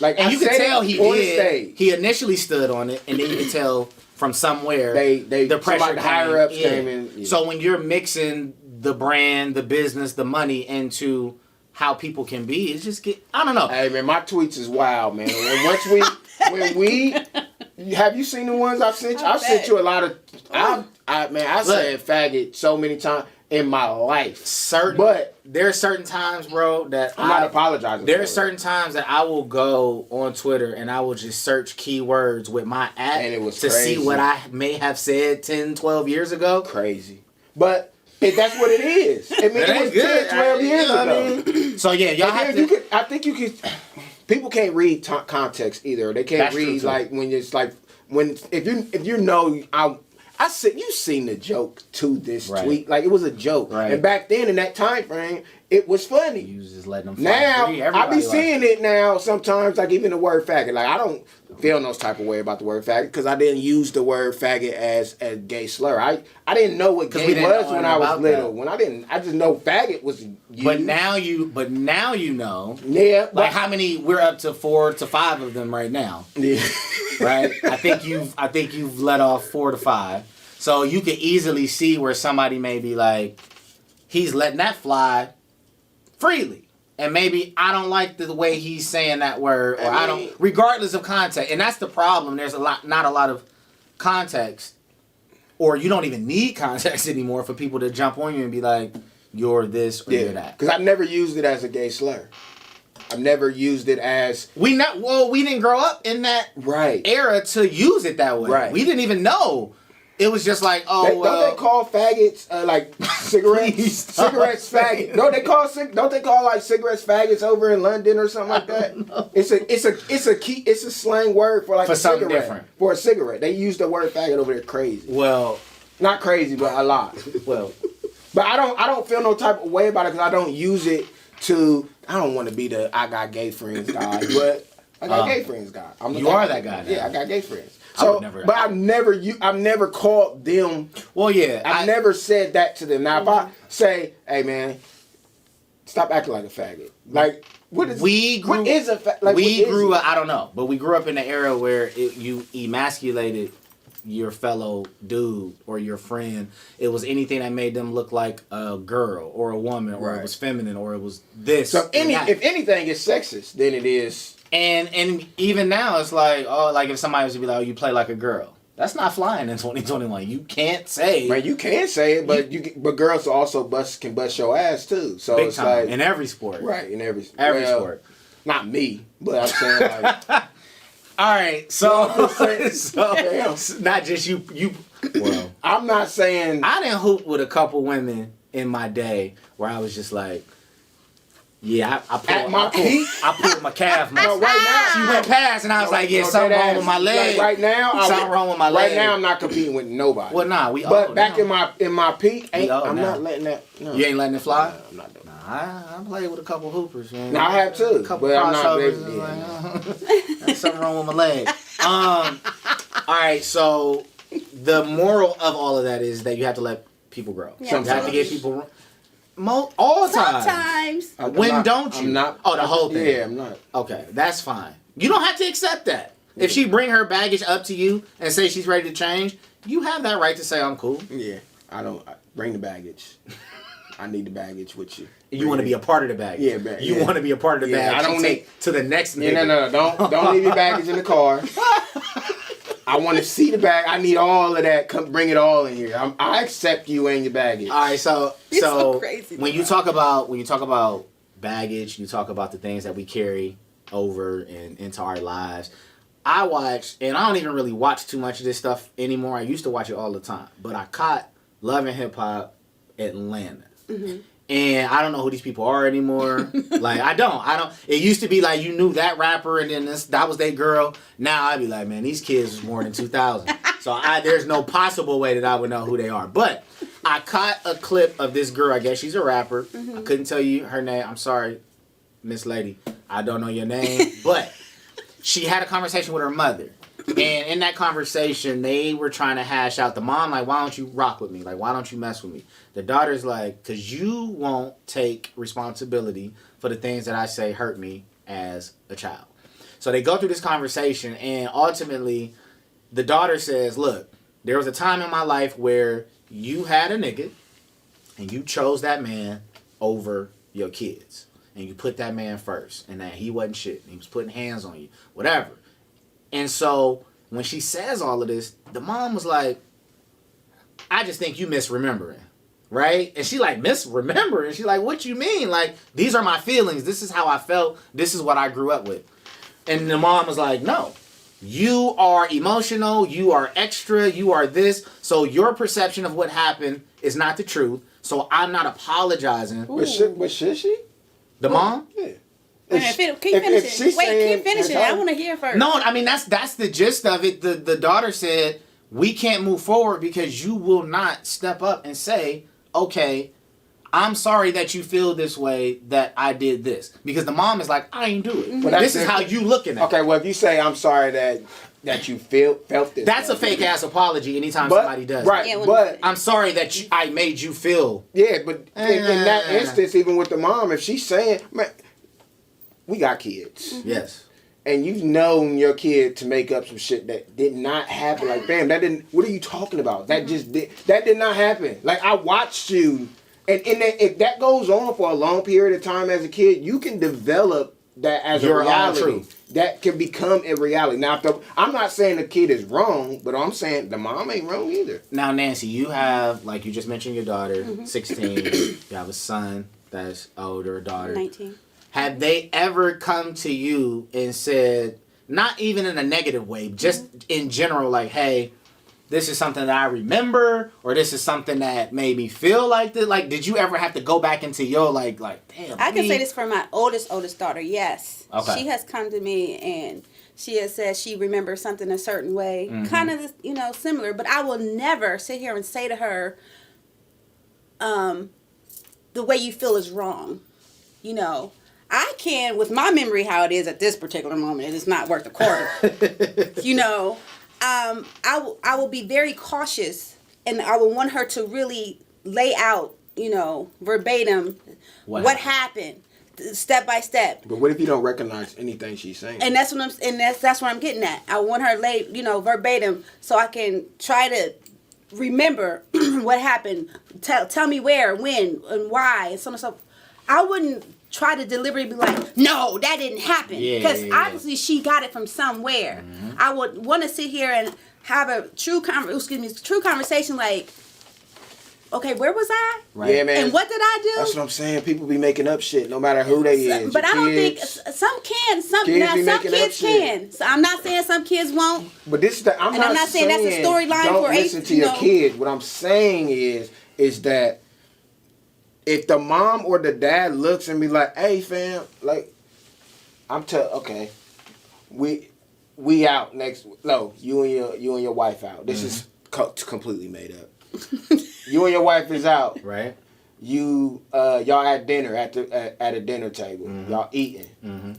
Like And I you could said tell it he on the did. stage. He initially stood on it, and then you could tell from somewhere the pressure somebody higher ups yeah. came in. Yeah. So when you're mixing the brand, the business, the money into how people can be, it's just I don't know. Hey man, my tweets is wild, man. And once when we have you seen the ones I've sent you? I've sent you a lot of. I said faggot so many times in my life. But there are certain times, bro, that I'm not apologizing. There are certain times that I will go on Twitter and I will just search keywords with my app And it was to crazy. see what I may have said 10, 12 years ago. Crazy. But that's what it is. I mean, it was 10, 12 years ago. So yeah, y'all have to. I think you could. People can't read context either. They can't That's true, read too. like when it's like if you know I said you seen the joke to this Right. tweet, like it was a joke. Right. And back then in that time frame, it was funny. You was just letting them fly Now free. I Everybody be seeing it now sometimes, like even the word faggot. Like I don't feel no type of way about the word faggot because I didn't use the word faggot as a gay slur. I didn't know what 'Cause we gay didn't was know when I was about little. that. I just know faggot was used. But now you know. Yeah, Like how many? We're up to 4 to 5 of them right now. yeah. Right? I think you've let off 4 to 5. So you could easily see where somebody may be like, he's letting that fly freely. And maybe I don't like the way he's saying that word, or I don't, regardless of context. And that's the problem. There's not a lot of context, or you don't even need context anymore for people to jump on you and be like, you're this or you're that. Because I never used it as a gay slur. I've never used it as We didn't grow up in that right. era to use it that way. Right. We didn't even know. It was just like, Don't they call faggots like cigarettes? Cigarettes faggot. Don't they call like cigarettes faggots over in London or something like that? It's a slang word for like For a something cigarette. different. For a cigarette. They use the word faggot over there crazy. Well, Not crazy, but a lot. well, But I don't feel no type of way about it because I don't use it to. I don't want to be the I got gay friends guy, but I got gay friends guy. You are that guy now. Yeah, I got gay friends. I would So, never- but I've never called them. well, yeah. I've never said that to them. Now, if I say, "Hey, man, stop acting like a faggot," like what is what is a like? We grew up. I don't know, but we grew up in an era where you emasculated your fellow dude or your friend. It was anything that made them look like a girl or a woman, or it was feminine, or it was this. So if anything is sexist, then it is. And even now, it's like, oh, like if somebody was to be like, oh, you play like a girl. That's not flying in 2021. You can't say. Man, you can say it, but girls also can bust your ass too. So big it's time like in every sport. right in every sport. Not me, but I'm saying like. All right, so Damn. not just you. Well, I'm not saying I didn't hoop with a couple women in my day where I was just like, yeah, I pulled my calf muscle. No, right now She went past and I was like, yeah, something wrong with my leg. Like right now, something wrong with my leg. Right now, I'm not competing with nobody. Well, nah, But back in my peak, I'm now. not letting that. No. You ain't letting it fly. No, I'm not doing that. I played with a couple hoopers, man. No, I have too, A couple but I'm not crossovers. ready. Like, there's something wrong with my leg. All right, so the moral of all of that is that you have to let people grow. Yeah. You have to give people all the time. Sometimes. When don't you? I'm not. Oh, the whole thing. Yeah, I'm not. Okay, that's fine. You don't have to accept that. If she bring her baggage up to you and say she's ready to change, you have that right to say I'm cool. Yeah, bring the baggage. I need the baggage with you. You want to be a part of the baggage. Yeah, You want to be a part of the baggage. I don't take to the next nigga. Yeah, no. Don't leave your baggage in the car. I want to see the bag. I need all of that. Come bring it all in here. I accept you and your baggage. All right, so crazy, when you talk about baggage, you talk about the things that we carry over and into our lives. I watch, and I don't even really watch too much of this stuff anymore. I used to watch it all the time, but I caught Love and Hip Hop Atlanta. Mm-hmm. And I don't know who these people are anymore. Like, I don't. It used to be like you knew that rapper and then that was their girl. Now I'd be like, man, these kids was born in 2000. So there's no possible way that I would know who they are. But I caught a clip of this girl. I guess she's a rapper. Mm-hmm. I couldn't tell you her name. I'm sorry. Miss Lady, I don't know your name, but she had a conversation with her mother. And in that conversation, they were trying to hash out the mom, like, why don't you rock with me? Like, why don't you mess with me? The daughter's like, because you won't take responsibility for the things that I say hurt me as a child. So they go through this conversation, and ultimately, the daughter says, look, there was a time in my life where you had a nigga, and you chose that man over your kids. And you put that man first, and that he wasn't shit. He was putting hands on you, whatever. And so when she says all of this, the mom was like, I just think you misremembering, right? And she like, misremembering? She like, what you mean? Like, these are my feelings. This is how I felt. This is what I grew up with. And the mom was like, no, you are emotional. You are extra. You are this. So your perception of what happened is not the truth. So I'm not apologizing. But should she? The mom? Yeah. Keep finishing. Wait, keep finishing. I want to hear first. No, I mean, that's the gist of it. The daughter said, we can't move forward because you will not step up and say, okay, I'm sorry that you feel this way, that I did this. Because the mom is like, I ain't do it. Mm-hmm. Well, this is how you looking at it. Okay, well, if you say, I'm sorry that you felt this. That's a fake-ass apology anytime somebody does right, that. but I'm sorry that I made you feel. Yeah, but in that instance, even with the mom, if she's saying, man, we got kids. Mm-hmm. Yes. And you've known your kid to make up some shit that did not happen. Like, fam, that didn't, what are you talking about? That did not happen. Like, I watched you, and if that goes on for a long period of time as a kid, you can develop that as a reality. That can become a reality. Now, I'm not saying the kid is wrong, but I'm saying the mom ain't wrong either. Now, Nancy, you have, like you just mentioned, your daughter, 16. You have a son that's older, daughter. 19. Have they ever come to you and said, not even in a negative way, just in general, like, hey, this is something that I remember, or this is something that made me feel like this? Like, did you ever have to go back into your, like damn. I can say this for my oldest daughter, yes. Okay. She has come to me and she has said she remembers something a certain way, kind of, similar, but I will never sit here and say to her, the way you feel is wrong. I can, with my memory how it is at this particular moment, it is not worth a quarter. I will be very cautious, and I will want her to really lay out, verbatim what happened, step by step. But what if you don't recognize anything she's saying? And that's what I'm getting at. I want her lay, verbatim, so I can try to remember what happened. Tell me where, when, and why, and some stuff. I wouldn't try to deliberately be like, no, that didn't happen. Because obviously she got it from somewhere. I would want to sit here and have a true conversation like, okay, where was I? Right. Yeah, man. And what did I do? That's what I'm saying. People be making up shit no matter who they is. But I don't think some can. Some kids can. So I'm not saying some kids won't. But this is I'm not saying that's a storyline don't for listen to your kid. What I'm saying is that if the mom or the dad looks and be like, hey fam, like okay, we out next. No, you and your wife out. This is completely made up. You and your wife is out. Right. You y'all at dinner at a dinner table. Y'all eating.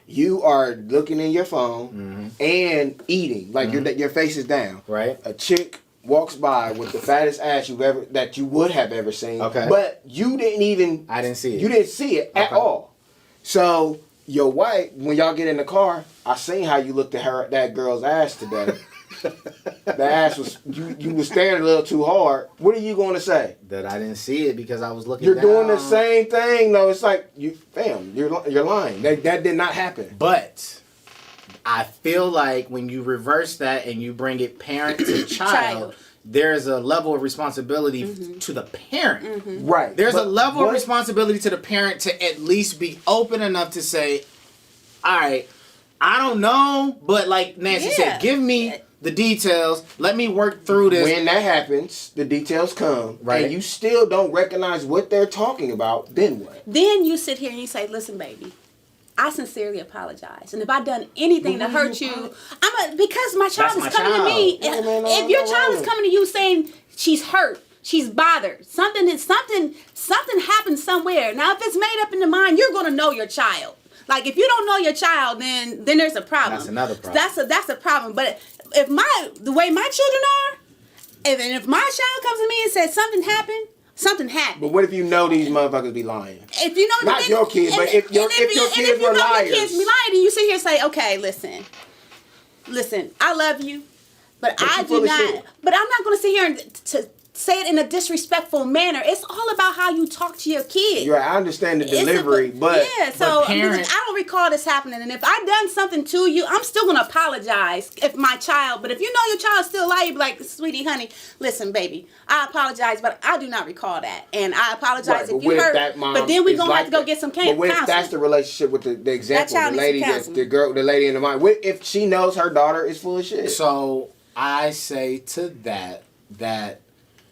You are looking in your phone and eating. Like your face is down. Right. A chick walks by with the fattest ass that you would have ever seen. Okay. But you didn't even. I didn't see it. You didn't see it at all. So your wife, when y'all get in the car, I seen how you looked at that girl's ass today. The ass was you was staring a little too hard. What are you going to say? That I didn't see it because I was looking. You're down. doing the same thing though. It's like you're lying. That did not happen. But I feel like when you reverse that and you bring it parent to child, there's a level of responsibility to the parent. Right. There's a level of responsibility to the parent to at least be open enough to say, all right, I don't know, but like Nancy said, give me the details. Let me work through this. When that happens, the details come, right, and you still don't recognize what they're talking about, then what? Then you sit here and you say, listen, baby, I sincerely apologize. And if I've done anything to hurt you, because my child is coming to me. If your child is coming to you saying she's hurt, She's bothered. Something happened somewhere. Now, if it's made up in the mind, you're gonna know your child. Like, if you don't know your child, then there's a problem. That's another problem. That's a problem. But if the way my children are, if my child comes to me and says something happened. But what if you know these motherfuckers be lying? If you know, not your kids, but if your kids were liars, your kids be lying, and you sit here and say, okay, listen, I love you, but I do not. But I'm not going to sit here and to say it in a disrespectful manner. It's all about how you talk to your kids. Right, I understand the delivery, but so I don't recall this happening. And if I done something to you, I'm still gonna apologize if my child. But if you know your child's still alive, you be like, sweetie, honey, listen, baby, I apologize, but I do not recall that, and I apologize if you hurt. But then we gonna have to go get some counseling. But what if that's the relationship with the example, the lady, the lady in the mind? What if she knows her daughter is full of shit? So I say to that.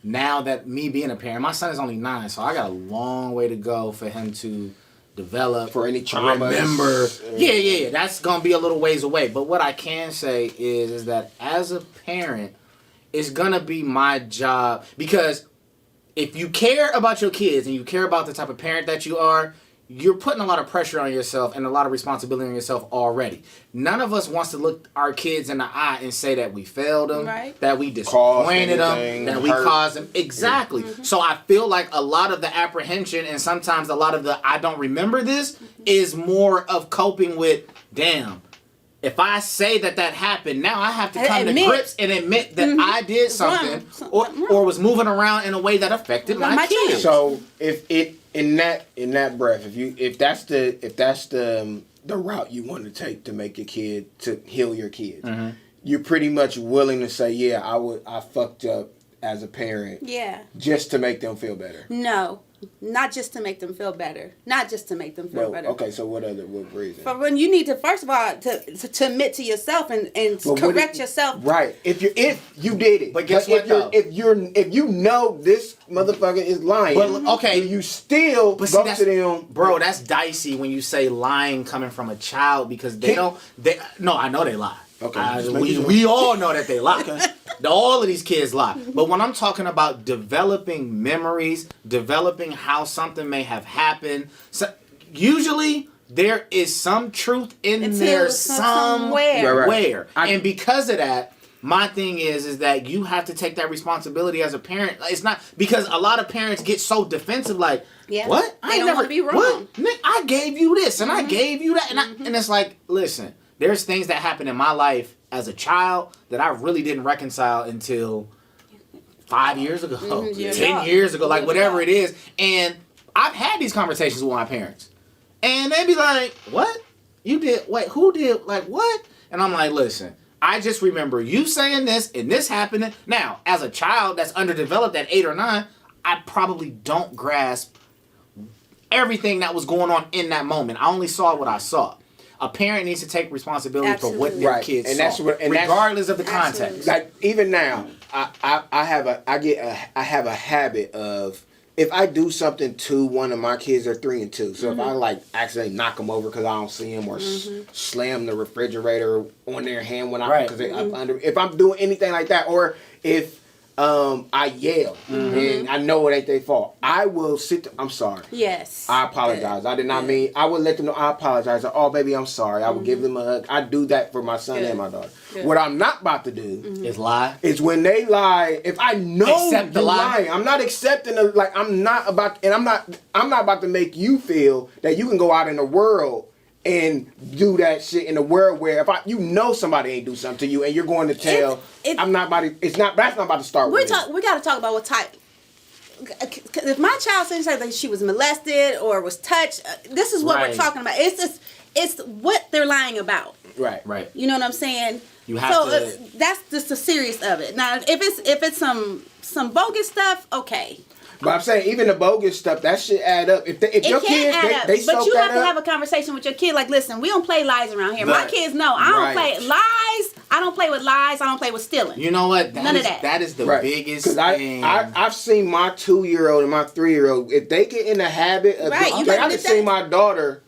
Now that me being a parent, my son is only 9, so I got a long way to go for him to develop. For any trauma. Remember. Yeah. That's going to be a little ways away. But what I can say is that as a parent, it's going to be my job. Because if you care about your kids and you care about the type of parent that you are, you're putting a lot of pressure on yourself and a lot of responsibility on yourself already. None of us wants to look our kids in the eye and say that we failed them, that we disappointed them, that we caused them. Exactly. Mm-hmm. So I feel like a lot of the apprehension and sometimes a lot of the I don't remember this is more of coping with, damn, if I say that happened, now I have to come to grips and admit that I did something or was moving around in a way that affected my kids. So if it in that breath, if that's the route you want to take to make your kid, to heal your kids, you're pretty much willing to say, yeah, I fucked up as a parent, just to make them feel better. No. Not just to make them feel better. Better. Okay, so what reason? For when you need to, first of all, to admit to yourself and correct yourself. Right. If you did it. But guess what though? If you know this motherfucker is lying. But okay, you still go to them. Bro, that's dicey when you say lying coming from a child because I know they lie. Okay. We all know that they lie. Okay. All of these kids lie. But when I'm talking about developing memories, developing how something may have happened, usually there is some truth in there somewhere. Right. And because of that, my thing is that you have to take that responsibility as a parent. It's not because a lot of parents get so defensive, like, what? They don't want to be wrong. What? I gave you this and I gave you that. And it's like, listen, there's things that happened in my life as a child that I really didn't reconcile until 5 years ago, 10 years ago, like whatever it is. And I've had these conversations with my parents. And they be like, what? You did? Wait, who did? Like, what? And I'm like, listen, I just remember you saying this and this happening. Now, as a child that's underdeveloped at 8 or 9, I probably don't grasp everything that was going on in that moment. I only saw what I saw. A parent needs to take responsibility for what their kids saw, regardless of the context. Like even now, I have a habit of, if I do something to one of my kids, they're 3 and 2. So if I like accidentally knock them over because I don't see them, or slam the refrigerator on their hand when if I'm doing anything like that, or if I yell and I know it ain't their fault, I will I'm sorry. Yes. I apologize. I did not mean. I would let them know I apologize. Oh, baby, I'm sorry. I would give them a hug. I do that for my son and my daughter. What I'm not about to do is lie. Is when they lie. If I know you're lying, I'm not accepting of, like, I'm not about to make you feel that you can go out in the world and do that shit in the world where somebody ain't do something to you and you're going to tell. That's not about to start with. We got to talk about what type. If my child says that she was molested or was touched, this is what we're talking about. It's what they're lying about. Right. You know what I'm saying? You have to. That's just the serious of it. Now, if it's some bogus stuff, okay. But I'm saying, even the bogus stuff, that shit add up. If your kids, they soak that up. But you have to have a conversation with your kid. Like, listen, we don't play lies around here. My kids know I don't play lies. I don't play with lies. I don't play with stealing. You know what? None of that. That is the biggest thing. I've seen my 2-year-old and my 3-year-old, if they get in the habit of, I just seen my daughter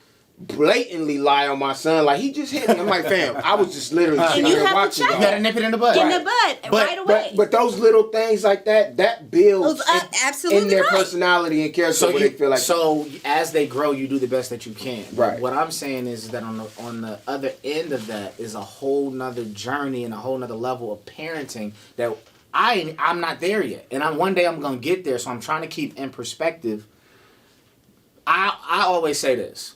blatantly lie on my son. Like, he just hit me. I'm like, fam, I was just literally sitting you there have to watching check. y'all. You gotta nip it in the bud. In the bud, right away. But those little things like that builds absolutely in their right. personality and character. So where they feel like, so as they grow, you do the best that you can. Right. What I'm saying is that on the other end of that is a whole nother journey and a whole nother level of parenting that I'm not there yet, and one day I'm gonna get there. So I'm trying to keep in perspective. I always say this: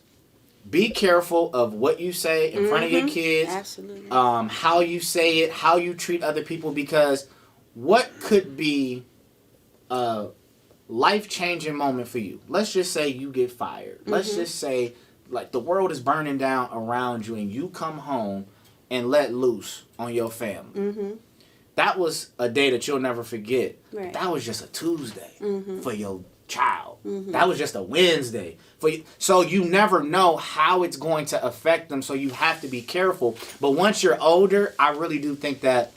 be careful of what you say in front of your kids. Absolutely. How you say it, how you treat other people, because what could be a life-changing moment for you? Let's just say you get fired. Let's just say like the world is burning down around you and you come home and let loose on your family. That was a day that you'll never forget. Right. That was just a Tuesday for your child. That was just a Wednesday for you. So you never know how it's going to affect them, so you have to be careful. But once you're older, I really do think that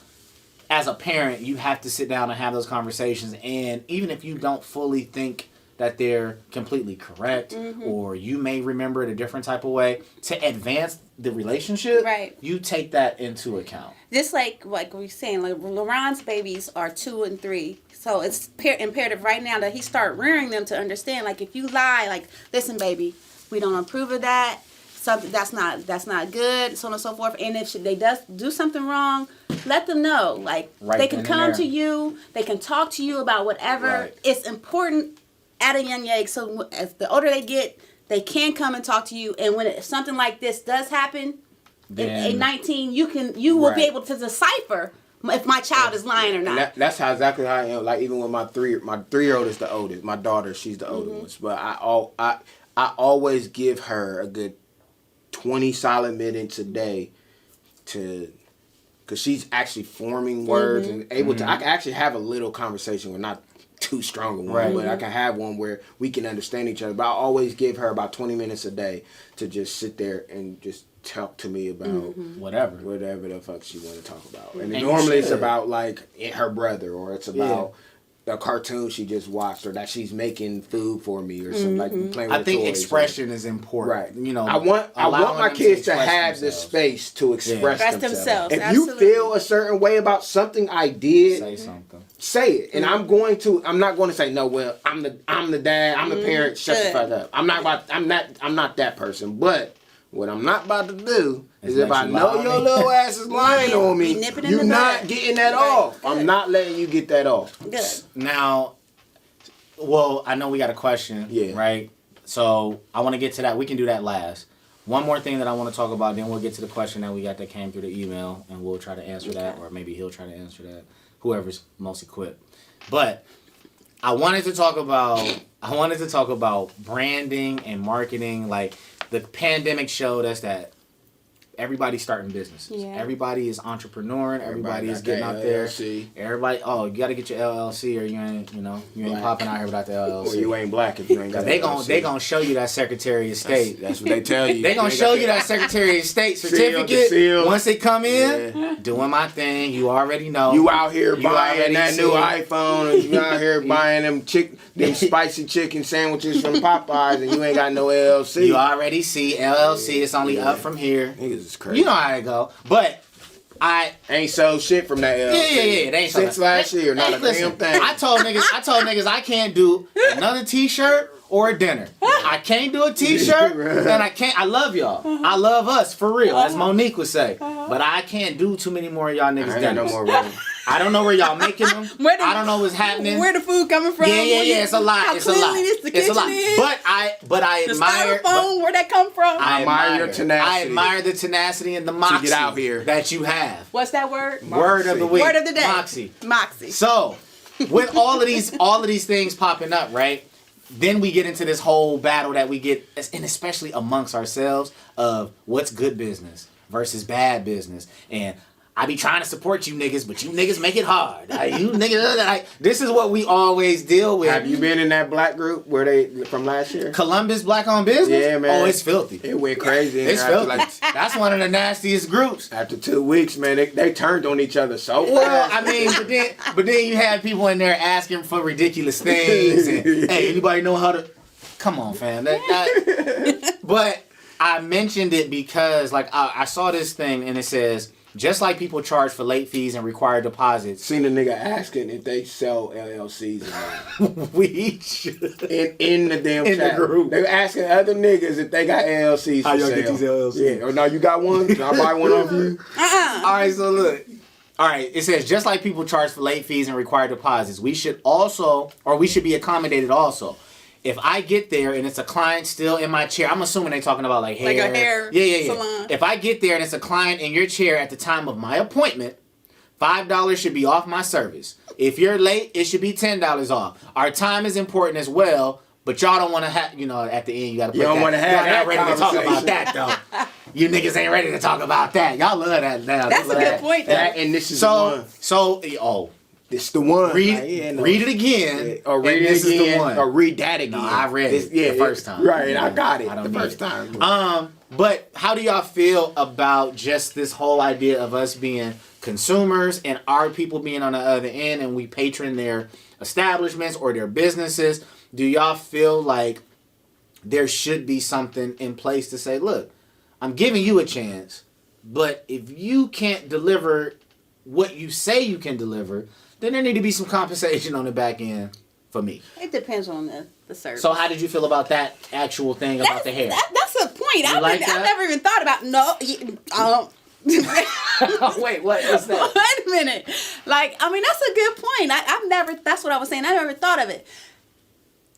as a parent, you have to sit down and have those conversations. And even if you don't fully think that they're completely correct, or you may remember it a different type of way, to advance the relationship, Right. you take that into account. Just like we're saying, like LeRon's babies are 2 and 3. So it's imperative right now that he start rearing them to understand, like, if you lie, like, listen, baby, we don't approve of that. Something that's not good, so on and so forth. And if they do something wrong, let them know. Like, Right they can then and come there. to you, they can talk to you about whatever. Right. It's important at a young age. So as the older they get, they can come and talk to you. And when something like this does happen, at 19, you will be Right. able to decipher if my child is lying or not. that's how exactly how I am. Like, even with my 3-year-old is the oldest. My daughter, she's the older one. But I always give her a good 20 solid minutes a day because she's actually forming words and able to. I can actually have a little conversation with not too strong a one, Right. but I can have one where we can understand each other. But I always give her about 20 minutes a day to just sit there and just talk to me about Whatever. whatever the fuck she want to talk about. And And normally you it's should. about like her brother, or it's about a cartoon she just watched, or that she's making food for me, or something like playing with I think toys, expression is important. Right. You know, I want allowing my them kids to express have the themselves. space to express Express themselves. themselves, If absolutely. you feel a certain way about something I did, Say something. say it. And I'm not going to say, no, well, I'm the dad, I'm the parent, shut the Good. fuck up. I'm not that person. But what I'm not about to do is Is if let I you know lie on your me. little ass is lying on me, Be nipping in you're the not bud. getting that Right. off. Good. I'm not letting you get that off. Good. Now, well, I know we got a question, Yeah. right? So I want to get to that. We can do that last. One more thing that I want to talk about, then we'll get to the question that we got that came through the email, and we'll try to answer that, or maybe he'll try to answer that, whoever's most equipped. But I wanted to talk about branding and marketing. Like, the pandemic showed us that everybody's starting businesses. Yeah. Everybody is entrepreneuring. Everybody is got getting that out there. LLC. Everybody, you got to get your LLC, or you ain't Black. popping out here without the LLC. Or you ain't black if you ain't got They that gon' LLC. they gonna show you that Secretary of State. That's what they tell you. They gonna show you that Secretary of State Seal, certificate. seal. Once it come in, doing my thing. You already know. You out here You buying already that see new it. iPhone, and you out here buying them spicy chicken sandwiches from Popeyes, and you ain't got no LLC. You already see LLC. It's only up from here. Niggas is crazy. You know how it go. But I ain't sold shit from that LLC. yeah. They ain't Since something. last year, not a Listen, damn thing. I told niggas I can't do another T-shirt or a dinner. I can't do a T-shirt, and I love y'all. I love us for real, as Monique would say. But I can't do too many more of y'all niggas I ain't got no dinners. more room. I don't know where y'all making them. I don't know what's happening. Where the food coming from? Yeah. It's a lot. How It's a lot. cleanly the It's a lot. kitchen is. But I The admire. styrofoam, where that come from? I admire your tenacity. I admire the tenacity and the moxie get out here. that you have. What's that word? Word of the week. Word of the day. Moxie. Moxie. So, with all of these things popping up, right? Then we get into this whole battle that we get, and especially amongst ourselves, of what's good business versus bad business. And I be trying to support you niggas, but you niggas make it hard. This is what we always deal with. Have you been in that black group where they from last year? Columbus Black Owned Business? Yeah, man. Oh, it's filthy. It went crazy. in It's there after, filthy. That's one of the nastiest groups. after 2 weeks, man, they turned on each other so fast. Well, I mean, but then you had people in there asking for ridiculous things. And, hey, anybody know how to? Come on, fam. But I mentioned it because like I saw this thing and it says, just like people charge for late fees and required deposits. Seen a nigga asking if they sell LLCs or not. We should. In the damn chat. The group. They were asking other niggas if they got LLCs How for y'all sale. get these LLCs? Yeah. Or now you got one? Can I buy one off you? Uh-uh. All right, so look. All right, it says, just like people charge for late fees and required deposits, we should be accommodated also. If I get there and it's a client still in my chair, I'm assuming they're talking about like hair. Like a hair salon. If I get there and it's a client in your chair at the time of my appointment, $5 should be off my service. If you're late, it should be $10 off. Our time is important as well, but y'all don't want to have, at the end, you got to put that. You don't want to have that ready to talk about conversation. that, though. You niggas ain't ready to talk about that. Y'all love that now. That's a good point, though. And this is the one. This is the one. Read it again. Or read it again. Or read that again. No, I read it the first time. Right, I got it I don't the need first it. time. But how do y'all feel about just this whole idea of us being consumers and our people being on the other end and we patron their establishments or their businesses? Do y'all feel like there should be something in place to say, look, I'm giving you a chance, but if you can't deliver what you say you can deliver, then there need to be some compensation on the back end for me. It depends on the service. So how did you feel about that actual thing about the hair? That's a point. You like that? I've never even thought about. Wait, what is that? Wait a minute. That's a good point. I've never. That's what I was saying. I never thought of it.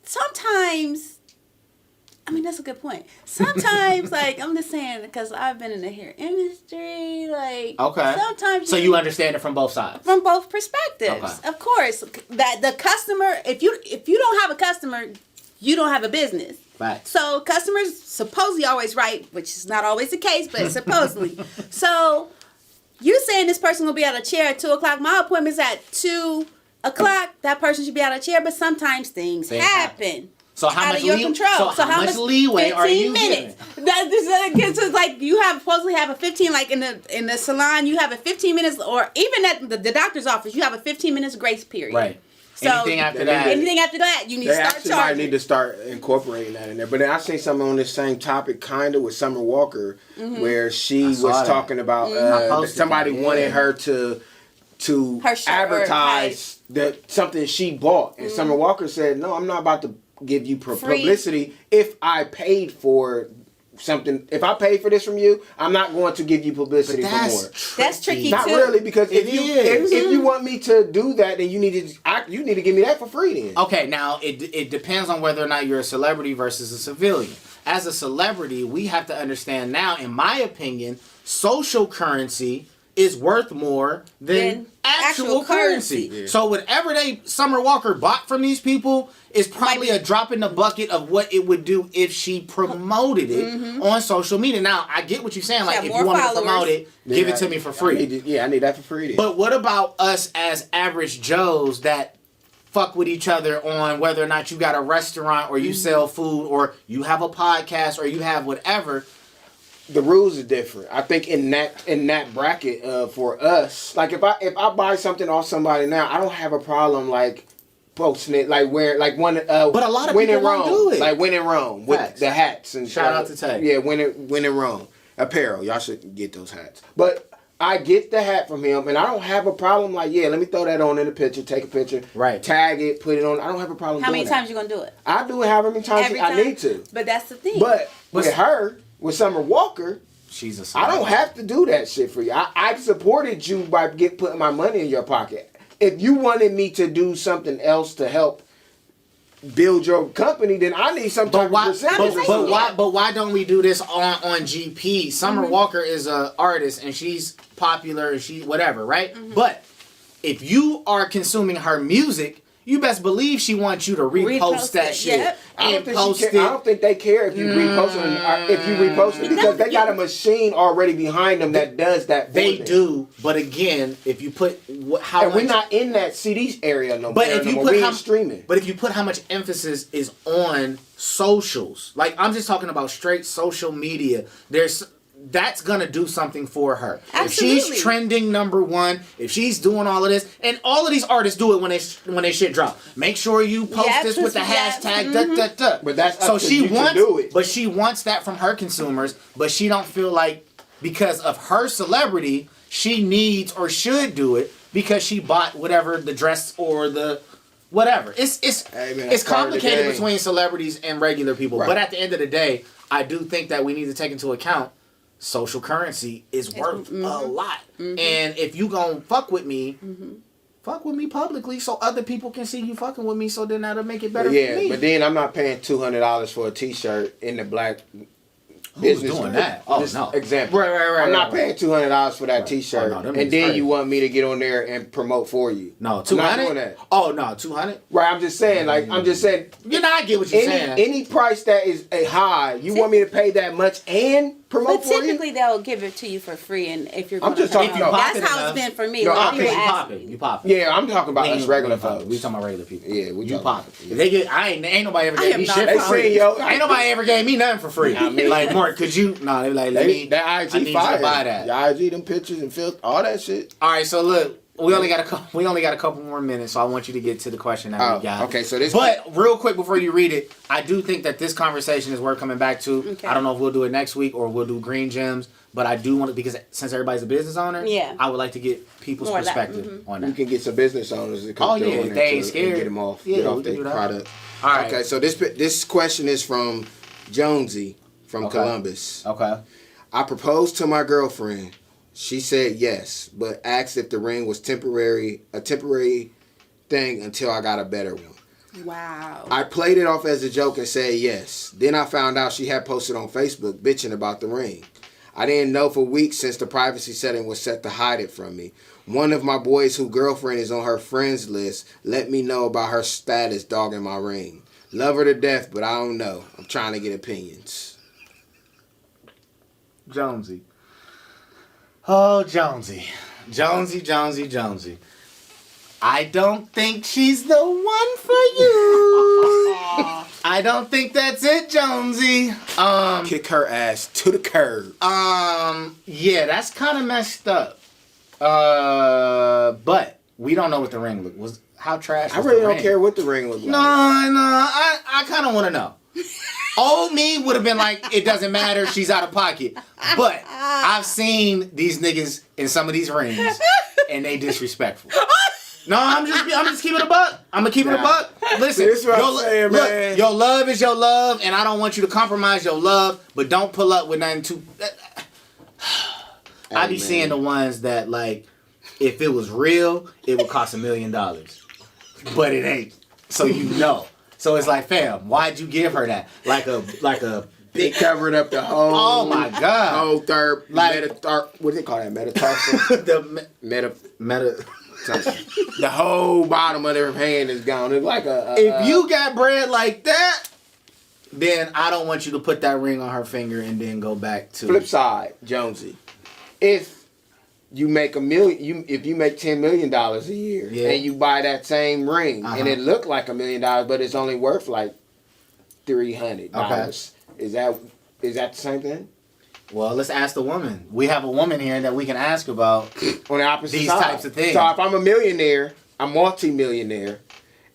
Sometimes. That's a good point. Sometimes, I'm just saying, because I've been in the hair industry, okay. Sometimes. So you understand it from both sides. From both perspectives, okay. Of course. That the customer, if you don't have a customer, you don't have a business. Right. So customers supposedly always right, which is not always the case, but supposedly. So you saying this person will be out of chair at 2:00. My appointment's at 2:00. That person should be out of chair, but sometimes things happen. So how out much of your control. So how much leeway are you 15 minutes. giving? That is you supposedly have a 15, in the salon you have a 15 minutes, or even at the doctor's office you have a 15 minutes grace period. Right. So anything after that, you need to start charging. Might need to start incorporating that in there. But then I seen something on this same topic, kind of with Summer Walker, where she was talking about somebody wanted her to advertise something she bought, and Summer Walker said, "No, I'm not about to give you publicity. If I paid for something, if I paid for this from you, I'm not going to give you publicity for more." That's tricky. Not too. really, because if you want me to do that, then you need to give me that for free. Then okay, now it depends on whether or not you're a celebrity versus a civilian. As a celebrity, we have to understand now, in my opinion, social currency is worth more than actual currency. Yeah. So whatever Summer Walker bought from these people is probably a drop in the bucket of what it would do if she promoted it on social media. Now, I get what you're saying. Like, if you want to promote it, give it to me for free. I need that for free. Then. But what about us as average Joes that fuck with each other on whether or not you got a restaurant or you sell food or you have a podcast or you have whatever? The rules are different. I think in that bracket for us, like if I buy something off somebody now, I don't have a problem posting it but a lot of people won't do it. Like When in Rome with the hats and shout out to Tay. Yeah, When in Rome apparel. Y'all should get those hats. But I get the hat from him, and I don't have a problem. Let me throw that on in the picture, take a picture, right? Tag it, put it on. I don't have a problem. How many times you gonna do it? I do it however many times I need to. But that's the thing. But with her. With Summer Walker, she's a celebrity. I don't have to do that shit for you. I supported you by putting my money in your pocket. If you wanted me to do something else to help build your company, then I need some type of percentage. But why don't we do this on GP? Summer Walker is an artist and she's popular and she whatever, right? But if you are consuming her music, you best believe she wants you to repost that shit. Yep. I don't think they care if you repost it because they got a machine already behind them that does that. They do, but again, if you put we're not in that CD area no more. But if you put streaming. But if you put how much emphasis is on socials, like I'm just talking about straight social media. that's gonna do something for her. Absolutely. If she's trending #1, if she's doing all of this, and all of these artists do it when they shit drop. Make sure you post this with the hashtag But that's so up to she you to wants do it. But she wants that from her consumers, but she don't feel like because of her celebrity, she needs or should do it because she bought whatever the dress or the whatever. It's complicated between celebrities and regular people. Right. But at the end of the day, I do think that we need to take into account social currency is worth a lot. And if you gonna fuck with me publicly so other people can see you fucking with me, so then that'll make it better for me. But then I'm not paying $200 for a t-shirt in the black Who's doing that? Oh, no. Example. Right. I'm not paying $200 for that t-shirt. Oh, no, and then you want me to get on there and promote for you. No, $200? I'm not doing that. Oh, no, $200? Right, I'm just saying, you know, I get what you're saying. Any price that is a high, you want me to pay that much and promote for you? But typically they'll give it to you for free, and if you're going just talking about that's how it's been for me. No, Like, you popping. Yeah, I'm talking about us regular folks. We talking about regular people. Yeah, you popping. If they get, ain't nobody ever gave me shit for for free. free. Ain't nobody ever gave me nothing for free. I mean, like, Mark, could you? No, they be like, that IG I need fire. you to buy that. Your IG, them pictures and filth, all that shit. All right, so look. We only got a couple more minutes, so I want you to get to the question that we got. Okay, so this. But real quick before you read it, I do think that this conversation is worth coming back to. Okay. I don't know if we'll do it next week or we'll do green gems, but I do want to, because since everybody's a business owner, I would like to get people's perspective on that. You can get some business owners to come through if they ain't scared, and get them off, get off their product. All right. Okay, so this question is from Jonesy from Columbus. Okay. I proposed to my girlfriend. She said yes, but asked if the ring was a temporary thing until I got a better one. Wow. I played it off as a joke and said yes. Then I found out she had posted on Facebook bitching about the ring. I didn't know for weeks since the privacy setting was set to hide it from me. One of my boys whose girlfriend is on her friends list let me know about her status dogging my ring. Love her to death, but I don't know. I'm trying to get opinions. Jonesy. Oh, Jonesy. I don't think she's the one for you. I don't think that's it, Jonesy. Kick her ass to the curb. Yeah, that's kind of messed up. But we don't know what the ring was. How trash was I really the don't ring? care what the ring looked like. No, I kind of want to know. Old me would have been like, it doesn't matter, she's out of pocket. But I've seen these niggas in some of these rings, and they disrespectful. No, I'm just keeping it a buck. I'm gonna keep it a buck. Listen, this is what I'm saying, man. Your love is your love, and I don't want you to compromise your love, but don't pull up with nothing too. I be seeing the ones that, like, if it was real, it would cost $1 million, but it ain't. So you know. So it's like, fam, why'd you give her that? Like a big covered up the whole. Oh my god. Whole third. What do they call that? Metatarsal. The meta. The whole bottom of their hand is gone. It's like if you got bread like that, then I don't want you to put that ring on her finger and then go back to. Flip side, Jonesy. If you make if you make $10 million a year and you buy that same ring and it looked like $1 million, but it's only worth like $300. Okay. Is that the same thing? Well, let's ask the woman. We have a woman here that we can ask about on the opposite these side. Types of things. So if I'm a millionaire, I'm multi-millionaire,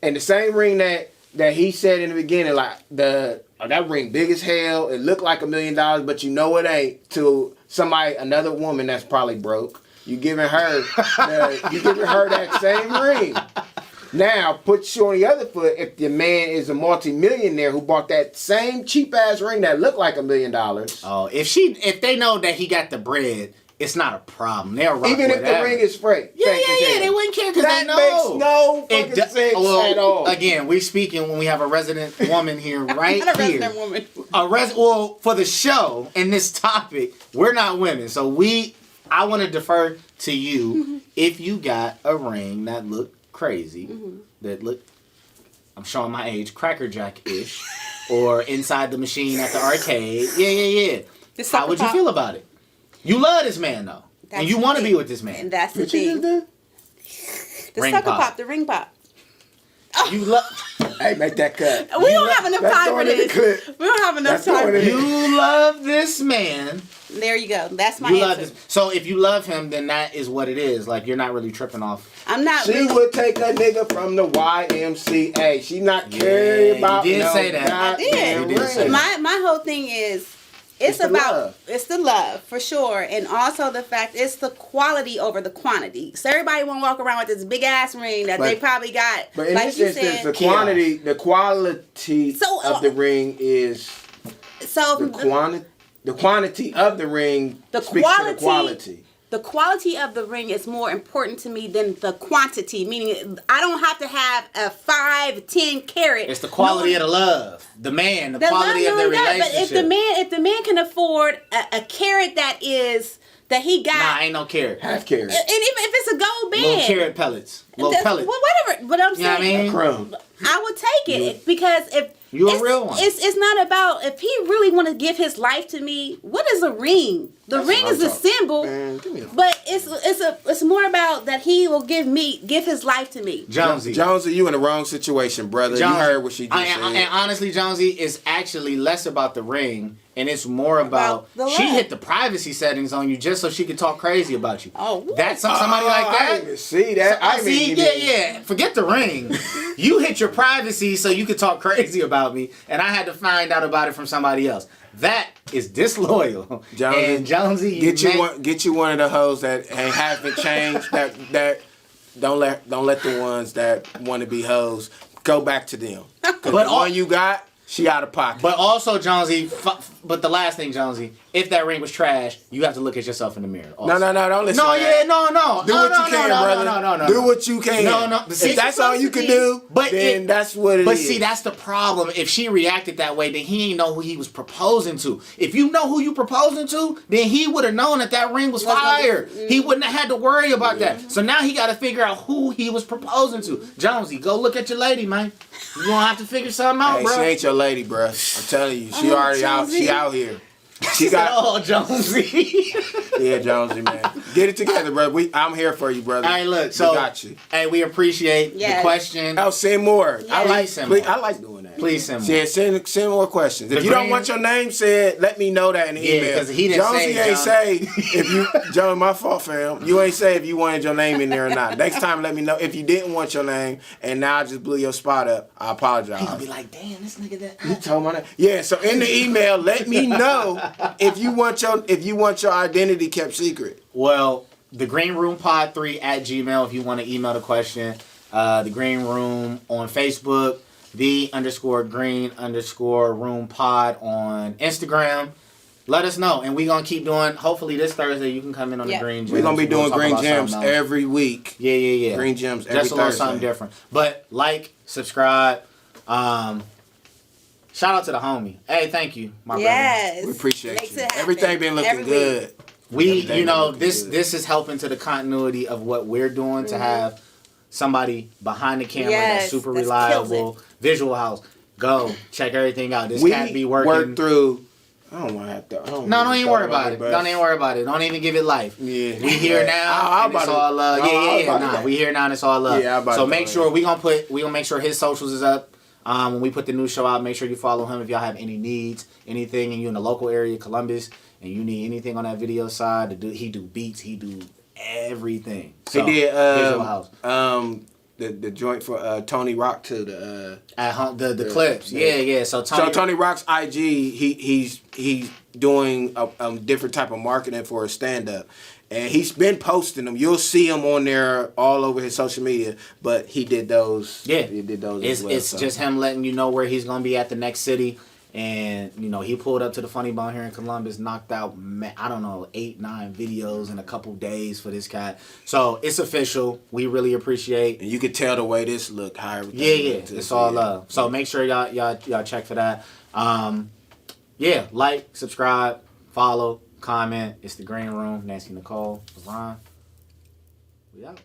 and the same ring that he said in the beginning, like that ring big as hell, it looked like $1 million, but you know it ain't, to another woman that's probably broke. You giving her that same ring. Now, put you on the other foot, if the man is a multi-millionaire who bought that same cheap-ass ring that looked like $1 million. Oh, if they know that he got the bread, it's not a problem. They'll rock even if the ring is fake. Yeah, they wouldn't care because they know. That makes no fucking sense at all. Again, we're speaking when we have a resident woman here right not a here. resident woman. Well, for the show and this topic, we're not women, so I want to defer to you if you got a ring that looked crazy, that looked, I'm showing my age, Cracker Jack-ish, or inside the machine at the arcade. Yeah. How would you feel about it? You love this man, though. And you want to be with this man. And that's the thing. The ring sucker pop. the ring pop. You love... Hey, make that cut. We don't have enough time for this. We don't have enough time for this. You love this man There you go. That's my You love answer. this. So if you love him, then that is what it is. Like, you're not really tripping off. I'm not. She really, would take a nigga from the YMCA. She not caring about. You did say that. I did. You did say that. My whole thing is. It's the about love. It's the love for sure, and also the fact it's the quality over the quantity. So everybody won't walk around with this big ass ring that they probably got. But in like this you instance, said, the quality of the ring is the quantity of the ring. The speaks to the quality. The quality of the ring is more important to me than the quantity. Meaning, I don't have to have a 5, 10 carat. It's the quality of the love, the man, the quality of the relationship. But if the man can afford a carat that he got, nah, ain't no carat. Half carat. and even if it's a gold band, Little carat pellets, little pellets. Well, whatever. But I'm saying, You know what I mean? Crumb. I would take it because if you're a real one. It's not about if he really want to give his life to me. What is a ring? The ring is a symbol, Man, give me a but it's more about that he will give his life to me. Jonesy, you in the wrong situation, brother. Jonesy, you heard what she just said. And honestly, Jonesy, it's actually less about the ring, and it's more about the she love. hit the privacy settings on you just so she could talk crazy about you. Oh, that's somebody like I that. didn't even see that. I see, yeah. Forget the ring. You hit your privacy so you could talk crazy about me, and I had to find out about it from somebody else. That is disloyal. Jonesy, and Jonesy, get you one of the hoes that haven't changed. that don't let the ones that want to be hoes go back to them. But the one you got, she out of pocket. But also, Jonesy, but the last thing, Jonesy, if that ring was trash, you have to look at yourself in the mirror. Also. No, don't listen. No, to that. no. Do what you can, brother. No. Do what you can. No. If that's all you can do, then that's what it is. But see, that's the problem. If she reacted that way, then he ain't know who he was proposing to. If you know who you proposing to, then he would have known that ring was fire. He wouldn't have had to worry about that. So now he got to figure out who he was proposing to. Jonesy, go look at your lady, man. You gonna have to figure something out, bro. She ain't your lady, bro. I'm telling you, she already out. She out here. She got Jonesy. Yeah, Jonesy, man. Get it together, bro. I'm here for you, brother. All right, look. So, we got you. Hey, we appreciate the question. Oh, send more. Yes. I I like doing that. Please send more. Yeah, send more questions. If you don't want your name said, let me know that in the email. Because he didn't Jonesy ain't say if you, John, my fault, fam. You ain't say if you wanted your name in there or not. Next time, let me know if you didn't want your name, and now I just blew your spot up. I apologize. He'll be like, damn, this nigga that. You told my name. Yeah, so in the email, let me know if you want your identity kept secret. Well, the Green Room Pod 3 at Gmail if you want to email the question. The Green Room on Facebook. _green_room pod on Instagram. Let us know, and we're gonna keep doing. Hopefully this Thursday you can come in on the Green Gems. We're gonna be doing talk Green about Gems something else. every week. Yeah. Green Gems every Just a little Thursday. something different. But like, subscribe. Shout out to the homie. Hey, thank you, my brother. We appreciate Makes you. it happen. Everything been looking Every good. This is helping to the continuity of what we're doing to have somebody behind the camera that's super that reliable. Visual House. Go check everything out. This We cat be working. work through. I don't want to have to. Don't even worry about it. Don't even worry about it. Don't even give it life. Yeah. We here now. And it's all love. Yeah. We here now and it's all love. Yeah, so make sure we gonna make sure his socials is up. When we put the new show out, make sure you follow him if y'all have any needs, anything, and you in the local area, Columbus, and you need anything on that video side. He do beats. He do everything. So, he did Visual House. The joint for Tony Rock to the at home the clips. Yeah. So Tony Rock's IG, he's doing a different type of marketing for his stand up. And he's been posting them. You'll see him on there all over his social media. But he did those. Yeah. He did those as well. It's just him letting you know where he's going to be at the next city. And, he pulled up to the Funny Bone here in Columbus, knocked out, 8, 9 videos in a couple days for this cat. So, it's official. We really appreciate. And you can tell the way this looked, how everything looked. It's all love. So, make sure y'all check for that. Like, subscribe, follow, comment. It's the Green Room. Nancy NiChole, LeRon. We out.